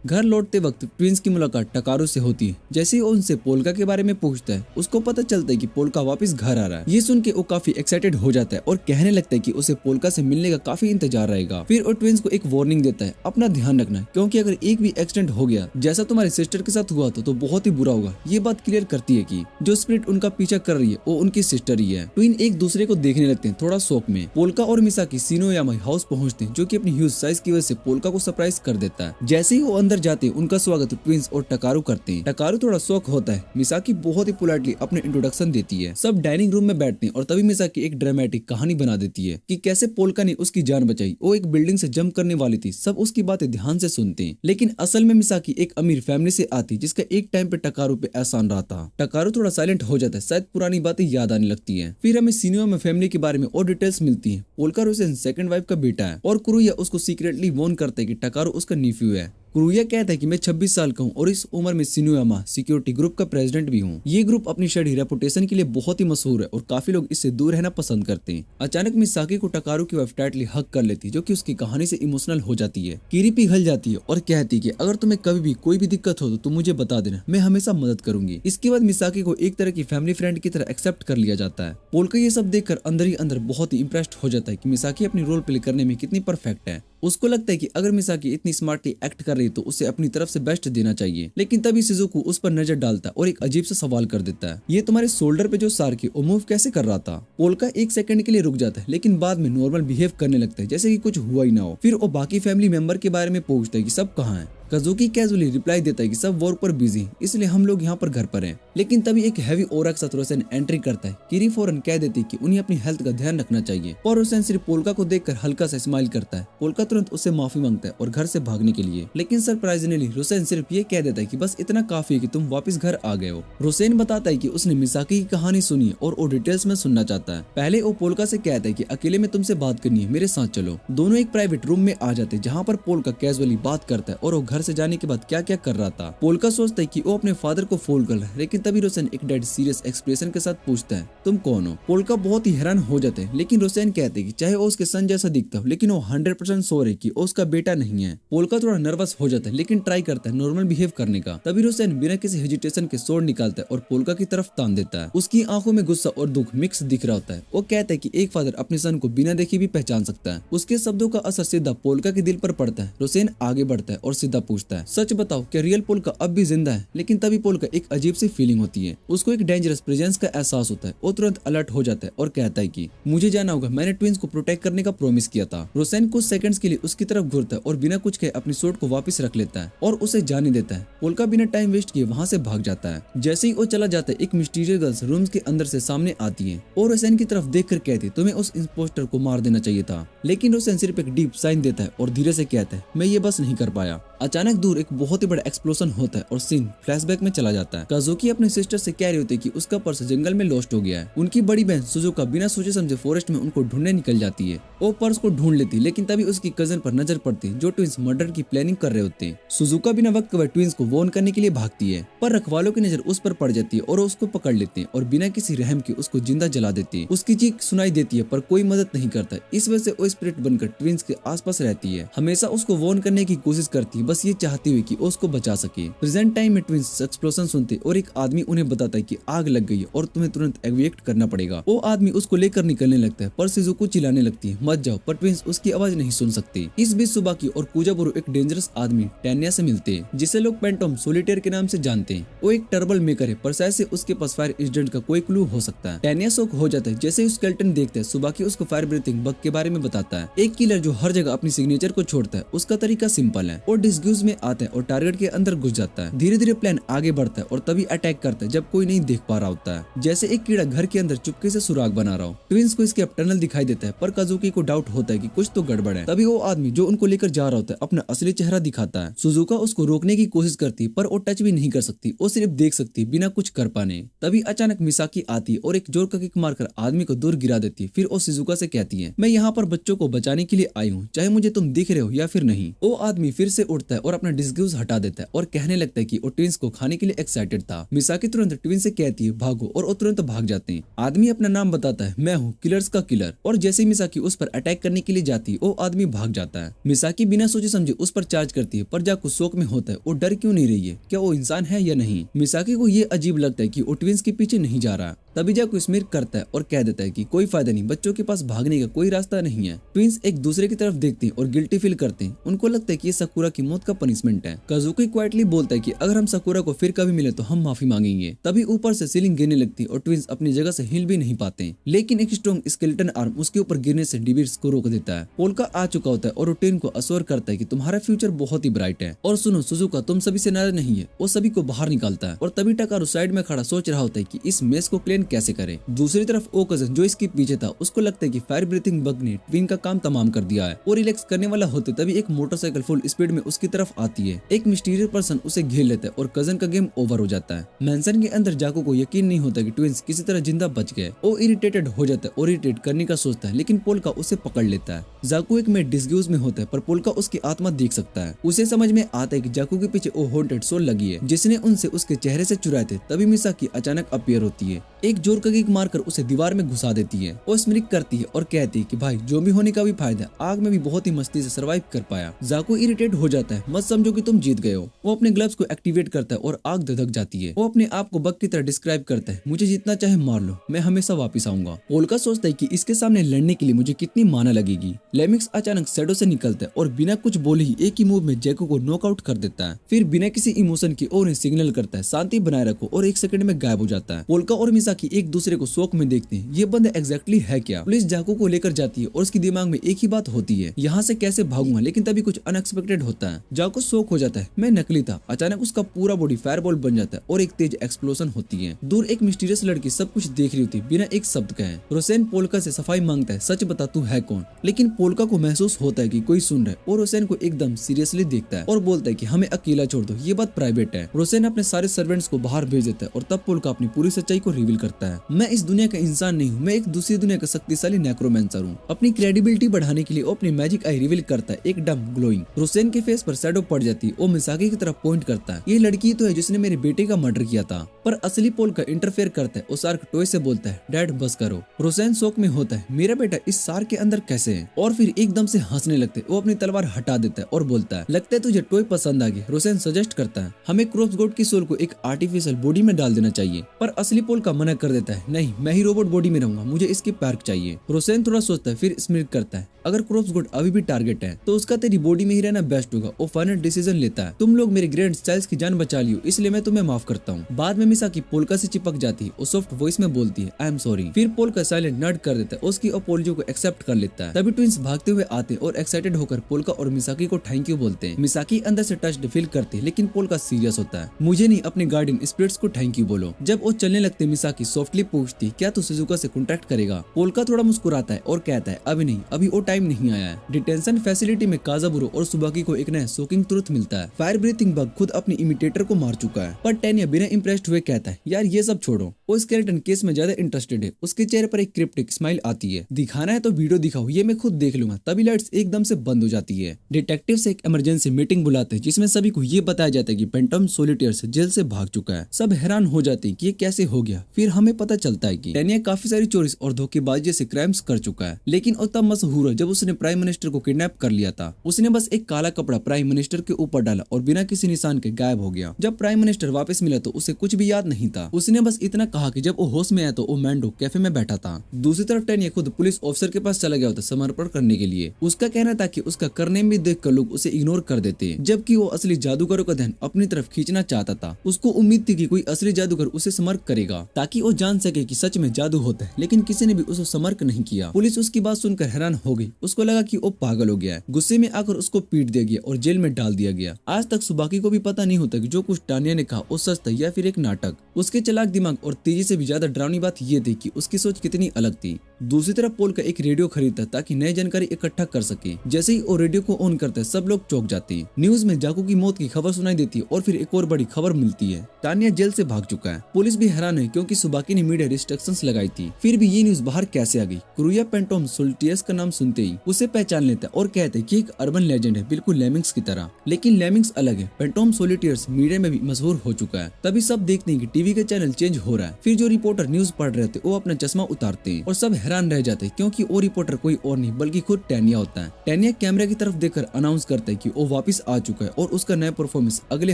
घर लौटते वक्त ट्विंस की मुलाकात टकारू से होती है। जैसे ही वो उनसे पोल्का के बारे में पूछता है, उसको पता चलता है कि पोल्का वापस घर आ रहा है। ये सुन के वो काफी एक्साइटेड हो जाता है और कहने लगता है कि उसे पोल्का से मिलने का काफी इंतजार रहेगा। फिर वो ट्विंस को एक वार्निंग देता है, अपना ध्यान रखना क्योंकि अगर एक भी एक्सीडेंट हो गया जैसा तुम्हारी सिस्टर के साथ हुआ तो बहुत ही बुरा होगा। ये बात क्लियर करती है कि जो स्पिरिट उनका पीछा कर रही है वो उनकी सिस्टर ही है। ट्विन एक दूसरे को देखने लगते हैं थोड़ा शौक में। पोल्का और मिसाकी शिनोयामा हाउस पहुंचते हैं जो कि अपनी ह्यूज साइज की वजह से पोल्का को सरप्राइज कर देता है। जैसे ही वो अंदर जाते हैं उनका स्वागत ट्विंस और टकारू करते हैं। टकारू थोड़ा शौक होता है। मिसाकी बहुत ही पोलाइटली अपने इंट्रोडक्शन देती है। सब डाइनिंग रूम में बैठते हैं और तभी मिसाकी एक ड्रामेटिक कहानी बना देती है कि कैसे पोल्का ने उसकी जान बचाई। वो एक बिल्डिंग से जंप करने वाली थी। सब उसकी बातें ध्यान से सुनते हैं, लेकिन असल में मिसाकी एक अमीर फैमिली से आती जिसका एक टाइम पे टकारू पे एहसान रहा था। टकारू थोड़ा साइलेंट हो जाता है, शायद पुरानी बातें याद आने लगती है। फिर हमें शिनोयामा फैमिली के बारे में और डिटेल्स मिलती है। पोल्का रोसेन सेकंड वाइफ का बेटा है और कुरुया उसको सीक्रेटली वॉर्न करता है कि टकारू उसका नीफ्यू है। कुरुया कहता है कि मैं 26 साल का हूँ और इस उम्र में शिनोयामा सिक्योरिटी ग्रुप का प्रेसिडेंट भी हूँ। ये ग्रुप अपनी शड़ी रेपुटेशन के लिए बहुत ही मशहूर है और काफी लोग इससे दूर रहना पसंद करते हैं। अचानक मिसाकी को टकारू की वाइफ टाइटली हक कर लेती जो कि उसकी कहानी से इमोशनल हो जाती है। कीरी पिघल जाती है और कहती है कि अगर तुम्हें कभी भी कोई भी दिक्कत हो तो तुम मुझे बता देना, मैं हमेशा मदद करूंगी। इसके बाद मिसाकी को एक तरह की फैमिली फ्रेंड की तरह एक्सेप्ट कर लिया जाता है। पोल्का ये सब देखकर अंदर ही अंदर बहुत ही इंप्रेस्ड हो जाता है कि मिसाकी अपनी रोल प्ले करने में कितनी परफेक्ट है। उसको लगता है कि अगर मिसाकी इतनी स्मार्टली एक्ट कर रही तो उसे अपनी तरफ से बेस्ट देना चाहिए। लेकिन तभी शिजुको उस पर नजर डालता है और एक अजीब सा सवाल कर देता है, ये तुम्हारे शोल्डर पे जो सार्की वो मूव कैसे कर रहा था? पोल्का एक सेकंड के लिए रुक जाता है, लेकिन बाद में नॉर्मल बिहेव करने लगता है जैसे कि कुछ हुआ ही ना हो। फिर वो बाकी फैमिली मेंबर के बारे में पूछता है कि सब कहाँ हैं। काजुकी कैजुअली रिप्लाई देता है कि सब वर्क पर बिजी, इसलिए हम लोग यहाँ पर घर पर हैं। लेकिन तभी एक हैवी ऑरा के साथ रोसेन एंट्री करता है। कीरी फौरन कह देती है कि उन्हें अपनी हेल्थ का ध्यान रखना चाहिए और रोसेन सिर्फ पोल्का को देखकर हल्का सा स्माइल करता है। पोल्का तुरंत उससे माफी मांगता है और घर से भागने के लिए, लेकिन सरप्राइजिंगली रोसेन सिर्फ ये कह देता है कि बस इतना काफी है कि तुम वापस घर आ गए हो। रोसेन बताता है कि उसने मिसाकी की कहानी सुनी है और वो डिटेल्स में सुनना चाहता है। पहले वो पोल्का से कहता है कि अकेले में तुमसे बात करनी है, मेरे साथ चलो। दोनों एक प्राइवेट रूम में आ जाते हैं जहाँ पर पोल्का कैजुअली बात करता है और वो घर से जाने के बाद क्या क्या कर रहा था। पोल्का सोचता है कि वो अपने फादर को फोन कर रहा है, लेकिन तभी रोसेन एक डेड सीरियस एक्सप्रेशन के साथ पूछता है तुम कौन हो। पोल्का बहुत ही हैरान हो जाते हैं, लेकिन रोसेन कहते हैं कि चाहे वो उसके सन जैसा दिखता हो, लेकिन वो 100% श्योर है कि वो उसका बेटा नहीं है। पोल्का थोड़ा नर्वस हो जाता है, लेकिन ट्राई करता है नॉर्मल बिहेव करने का। तभी रोसेन बिना किसी हेजिटेशन के स्वॉर्ड निकालता है और पोल्का की तरफ तान देता है। उसकी आंखों में गुस्सा और दुख मिक्स दिख रहा होता है। वो कहता है कि एक फादर अपने सन को बिना देखे भी पहचान सकता है। उसके शब्दों का असर सीधा पोल्का के दिल पर पड़ता है। रोसेन आगे बढ़ता है और सीधा पूछता है सच बताओ क्या रियल पोल्का अब भी जिंदा है। लेकिन तभी पोल्का एक अजीब सी फीलिंग होती है, उसको एक डेंजरस प्रेजेंस का एहसास होता है। वो तुरंत अलर्ट हो जाता है और कहता है कि मुझे जाना होगा, मैंने ट्विंस को प्रोटेक्ट करने का प्रॉमिस किया था। रोसेन कुछ सेकंड्स के लिए उसकी तरफ घूरता है और बिना कुछ कहे अपनी स्वॉर्ड को वापस रख लेता है और उसे जाने देता है। पोल्का बिना टाइम वेस्ट किए वहाँ से भाग जाता है। जैसे ही वो चला जाता है, एक मिस्टीरियस गर्ल्स रूम के अंदर से सामने आती है और रोसेन की तरफ देखकर कहती तुम्हें उस इंपोस्टर को मार देना चाहिए था। लेकिन रोसेन सिर्फ एक डीप साइन देता है और धीरे से कहता है मैं ये बस नहीं कर पाया। अचानक दूर एक बहुत ही बड़ा एक्सप्लोजन होता है और सीन फ्लैशबैक में चला जाता है। काजुकी अपने सिस्टर से कह रही होती है कि उसका पर्स जंगल में लॉस्ट हो गया है। उनकी बड़ी बहन सुजुका बिना सोचे समझे फॉरेस्ट में उनको ढूंढने निकल जाती है। वो पर्स को ढूंढ लेती, लेकिन तभी उसकी कजन पर नजर पड़ती है जो ट्विंस मर्डर की प्लानिंग कर रहे होते हैं। सुजुका बिना वक्त वह ट्विंस को वॉर्न करने के लिए भागती है, पर रखवालों की नजर उस पर पड़ जाती है और उसको पकड़ लेते हैं और बिना किसी रहम के उसको जिंदा जला देते हैं। उसकी चीख सुनाई देती है पर कोई मदद नहीं करता। इस वजह से वो स्पिरिट बनकर ट्विंस के आसपास रहती है, हमेशा उसको वॉर्न करने की कोशिश करती है, बस ये चाहती हुई कि उसको बचा सके। प्रेजेंट टाइम में ट्विंस एक्सप्लोजन सुनते और एक आदमी उन्हें बताता है कि आग लग गई है और तुम्हें तुरंत एविएट करना पड़ेगा। वो आदमी उसको लेकर निकलने लगता है, पर शिजुको चिल्लाने लगती है मत जाओ, पर ट्विंस उसकी आवाज नहीं सुन सकती। इस बीच सुबाकी और कुजाबुरु एक डेंजरस आदमी टैन्या से मिलते हैं, जिसे लोग पेंटोम सोलिटेयर के नाम से जानते हैं। वो एक टर्बल मेकर है, पर शायद से उसके पास फायर इंसिडेंट का कोई क्लू हो सकता है। टैन्या शॉक हो जाता है जैसे उस स्केलेटन देखता है। सुबाकी उसको फायर ब्रीथिंग बग के बारे में बताता है, एक किलर जो हर जगह अपनी सिग्नेचर को छोड़ता है। उसका तरीका सिंपल है, वो डिस्ग्यूज में आता है और टारगेट के अंदर घुस जाता है। धीरे धीरे प्लान आगे बढ़ता है और तभी अटैक करता है जब कोई नहीं देख पा रहा होता है, जैसे एक कीड़ा घर के अंदर चुपके से सुराग बना रहा हो। ट्विंस को इसके टनल दिखाई देता है, पर काजुकी को डाउट होता है कि कुछ तो गड़बड़ है। तभी वो आदमी जो उनको लेकर जा रहा होता है अपना असली चेहरा दिखाता है। सुजुका उसको रोकने की कोशिश करती है, पर वो टच भी नहीं कर सकती, वो सिर्फ देख सकती बिना कुछ कर पाने। तभी अचानक मिसाकी आती है और एक जोर का किक मारकर आदमी को दूर गिरा देती है। फिर वो शिजुका से कहती है मैं यहाँ पर बच्चों को बचाने के लिए आई हूँ, चाहे मुझे तुम दिख रहे हो या फिर नहीं। वो आदमी फिर से उठता है और अपना डिस्ग्यूज हटा देता है और कहने लगता है कि वो ट्विंस को खाने के लिए एक्साइटेड था। मिसाकी तुरंत ट्विंस से कहती है भागो, और वो तुरंत भाग जाते हैं। आदमी अपना नाम बताता है मैं हूँ किलर्स का किलर, और जैसे मिसाकी उस पर अटैक करने के लिए जाती है वो आदमी भाग जाता है। मिसाकी बिना सोचे समझे उस पर चार्ज करती है, पर जाकू शौक में होता है वो डर क्यों नहीं रही है, क्या वो इंसान है या नहीं। मिसाकी को ये अजीब लगता है कि वो ट्विंस के पीछे नहीं जा रहा। तभी जाकू स्मिर करता है और कह देता है कि कोई फायदा नहीं, बच्चों के पास भागने का कोई रास्ता नहीं है। ट्विंस एक दूसरे की तरफ देखते हैं और गिल्टी फील करते हैं। उनको लगता है कि ये साकुरा की मौत का पनिशमेंट है। काजुकी क्वाइटली बोलता है कि अगर हम साकुरा को फिर कभी मिले तो हम माफी मांगेंगे। तभी ऊपर से सीलिंग गिरने लगती है और ट्विंस अपनी जगह से हिल भी नहीं पाते, लेकिन एक स्ट्रॉन्ग स्केलेटन आर्म उसके ऊपर गिरने से डिविड्स को रोक देता है। पोल्का आ चुका होता है और रूटीन को अश्योर करता है कि तुम्हारा फ्यूचर बहुत ही ब्राइट है, और सुनो सुजुका तुम सभी से नाराज नहीं है। वो सभी को बाहर निकालता है और तभी टकारू साइड में खड़ा सोच रहा होता है कि इस मेस को क्लीन कैसे करे। दूसरी तरफ वो कजन जो इसके पीछे था उसको लगता है कि फायर ब्रीथिंग बग ने ट्विन का काम तमाम कर दिया है। वो रिलैक्स करने वाला होते तभी एक मोटरसाइकिल फुल स्पीड में उसकी तरफ आती है। एक मिस्टीरियस पर्सन उसे घेर लेता है और कजन का गेम ओवर हो जाता है। मैंसन के अंदर जाकू को यकीन नहीं होता कि ट्विंस किसी तरह जिंदा बच गए। वो इरिटेटेड हो जाता है और इरिटेट करने का सोचता है, लेकिन पोल्का उसे पकड़ लेता है। जाकू एक में डिस्ग्यूज में होता है, पर पोल्का उसकी आत्मा देख सकता है। उसे समझ में आता है कि जाकू के पीछे वो हॉन्टेड सोल लगी है जिसने उनसे उसके चेहरे से चुराए थे। तभी मिसाकी अचानक अपीयर होती है, एक जोर का किक मारकर उसे दीवार में घुसा देती है। वो स्मिरिक करती है और कहती है कि भाई जो भी होने का भी फायदा, आग में भी बहुत ही मस्ती से सरवाइव कर पाया। जाकू इरिटेट हो जाता है, मत समझो कि तुम जीत गए हो। वो अपने ग्लव्स को एक्टिवेट करता है और आग धधक जाती है। वो अपने आप को बग की तरह डिस्क्राइब करता है, मुझे जितना चाहे मार लो, मैं हमेशा वापस आऊंगा। पोल्का सोचता है कि इसके सामने लड़ने के लिए मुझे कितनी माना लगेगी। लेमिक्स अचानक शैडो से निकलता है और बिना कुछ बोले ही एक ही मूव में जैको को नॉकआउट कर देता है। फिर बिना किसी इमोशन की उन्हें सिग्नल करता है शांति बनाए रखो, और एक सेकंड में गायब हो जाता है। पोल्का और मिसाकी एक दूसरे को शौक में देखते हैं, ये बंदा एग्जैक्टली है क्या। पुलिस जाकू को लेकर जाती है और उसके दिमाग में एक ही बात होती है, यहाँ से कैसे भागूंगा। लेकिन तभी कुछ अनएक्सपेक्टेड होता है। जाकू शौक हो जाता है, मैं नकली था। अचानक उसका पूरा बॉडी फायरबॉल बन जाता है और एक तेज एक्सप्लोजन होती है। दूर एक मिस्टीरियस लड़की सब कुछ देख रही होती है बिना एक शब्द कहे। रोसेन पोल्का से सफाई मांगता है, सच बता तू है कौन। लेकिन पोल्का को महसूस होता है कि कोई सुन रहा है और रोसेन को एकदम सीरियसली देखता है और बोलता है कि हमें अकेला छोड़ दो, ये बात प्राइवेट है। रोसेन अपने सारे सर्वेंट्स को बाहर भेज देता है और तब पोल्का अपनी पूरी सच्चाई को रिवील करता है, मैं इस दुनिया का इंसान नहीं हूँ, मैं एक दूसरी दुनिया का शक्तिशाली नेक्रोमैंसर हूँ। अपनी क्रेडिबिलिटी बढ़ाने के लिए वो अपनी मैजिक आई रिवील करता है, एकदम ग्लोइंग। रोसेन के फेस पर पर शैडो पड़ जाती है और मिसाकी की तरफ पॉइंट करता है। ये लड़की तो है जिसने मेरे बेटे का मर्डर किया था। पर असली पोल का इंटरफेयर करता है और सार्क टॉय से बोलता है डैड बस करो। रोसेन शौक में होता है मेरा बेटा इस सार्क के अंदर कैसे है, और फिर एकदम से हंसने लगते है। वो अपनी तलवार हटा देता है और बोलता है लगता है तुझे टॉय पसंद आ गई। रोसेन सजेस्ट करता है हमें क्रॉप्स गोड की सोल को एक आर्टिफिशियल बॉडी में डाल देना चाहिए, पर असली पोल का मना कर देता है नहीं मैं ही रोबोट बॉडी में रहूंगा, मुझे इसकी पैर्क चाहिए। रोसेन थोड़ा सोचता है फिर स्मित करता है अगर क्रॉप्स गोड अभी भी टारगेट है तो उसका तेरी बॉडी में ही रहना बेस्ट होगा। वो फाइनल डिसीजन लेता है तुम लोग मेरे ग्रैंड चाइल्ड की जान बचा लियो इसलिए मैं तुम्हें माफ करता हूँ। बाद में मिसाकी पोल्का से चिपक जाती है और सॉफ्ट वॉइस में बोलती है आई एम सॉरी। फिर पोल्का साइलेंट नड कर देता है, उसकी अपॉलजी को एक्सेप्ट कर लेता है। तभी ट्विंस भागते हुए आते हैं और एक्साइटेड होकर पोल्का और मिसाकी को थैंक यू बोलते हैं। मिसाकी अंदर से टच्ड फील करती है लेकिन पोल्का सीरियस होता है मुझे नहीं अपने गार्डियन स्पिरिट्स को थैंक यू बोलो। जब वो चलने लगते मिसाकी सॉफ्टली पूछती क्या तू शिजुका से कॉन्टेक्ट करेगा। पोल्का थोड़ा मुस्कुराता है और कहता है अभी नहीं, अभी वो टाइम नहीं आया है। डिटेंशन फैसिलिटी में काजाबुरो और सुबाकी को एक नया शॉकिंग ट्रुथ मिलता है फायर ब्रीथिंग बग खुद अपने इमिटेटर को मार चुका है। पर टेनिया बिना इम्प्रेस्ड हुए कहता है यार ये सब छोड़ो, वो स्केलेटन केस में ज्यादा इंटरेस्टेड है। उसके चेहरे पर एक क्रिप्टिक स्माइल आती है दिखाना है तो वीडियो दिखाओ ये मैं खुद देख लूंगा। तभी लाइट्स एकदम से बंद हो जाती है। डिटेक्टिव से एक इमरजेंसी मीटिंग बुलाते हैं जिसमें सभी को ये बताया जाता है कि पेंटम सोलिटेयर से जेल से भाग चुका है। सब हैरान हो जाते हैं कि ये कैसे हो गया। फिर हमें पता चलता है कि टेनिया काफी सारी चोरीज और धोखेबाजी जैसे क्राइम्स कर चुका है, लेकिन वो तब मशहूर है जब उसने प्राइम मिनिस्टर को किडनैप कर लिया था। उसने बस एक काला कपड़ा प्राइम मिनिस्टर के ऊपर डाला और बिना किसी निशान के गायब हो गया। जब प्राइम मिनिस्टर वापस मिला तो उसे कुछ भी याद नहीं था। उसने बस इतना कहा कि जब वो होश में आया तो वो मैंडो कैफे में बैठा था। दूसरी तरफ टेनिया खुद पुलिस ऑफिसर के पास चला गया होता समर्पण करने के लिए। उसका कहना था कि उसका करने में देखकर लोग उसे इग्नोर कर देते, जबकि वो असली जादूगरों का ध्यान अपनी तरफ खींचना चाहता था। उसको उम्मीद थी कि कोई असली जादूगर उसे समर्क करेगा ताकि वो जान सके कि सच में जादू होता है, लेकिन किसी ने भी उसे समर्क नहीं किया। पुलिस उसकी बात सुनकर हैरान हो गई। उसको लगा कि वो पागल हो गया है। गुस्से में आकर उसको पीट दिया गया और जेल में डाल दिया गया। आज तक सुबाकी को भी पता नहीं होता कि जो कुछ टानिया ने कहा वो सच था या फिर एक नाटक। उसके चालाक दिमाग और तेजी से भी ज्यादा डरावनी बात ये थी कि उसकी सोच कितनी अलग थी। दूसरी तरफ पोल का एक रेडियो खरीदता ताकि नई जानकारी इकट्ठा कर सके। जैसे ही वो रेडियो को ऑन करता है सब लोग चौंक जाते हैं। न्यूज में जाकू की मौत की खबर सुनाई देती है और फिर एक और बड़ी खबर मिलती है टानिया जेल से भाग चुका है। पुलिस भी हैरान है क्योंकि सुबाकी ने मीडिया रिस्ट्रिक्शंस लगाई थी। फिर भी ये न्यूज बाहर कैसे आ गई। क्रूया पेंटोम सोल्टियस का नाम सुनते ही उसे पहचान लेता है और कहते हैं कि एक अर्बन लेजेंड है बिल्कुल लेमिंग्स की तरह, लेकिन लेमिंग्स अलग है। पेंटोम सोलिटियर्स मीडिया में भी मशहूर हो चुका है। तभी सब देखते हैं कि टीवी का चैनल चेंज हो रहा है। फिर जो रिपोर्टर न्यूज पढ़ रहे थे वो अपना चश्मा उतारते हैं और सब हैरान रह जाते हैं क्योंकि वो रिपोर्टर कोई और नहीं बल्कि खुद टेनिया होता है। टेनिया कैमरा की तरफ देखकर अनाउंस करता है कि वो वापस आ चुका है और उसका नया परफॉर्मेंस अगले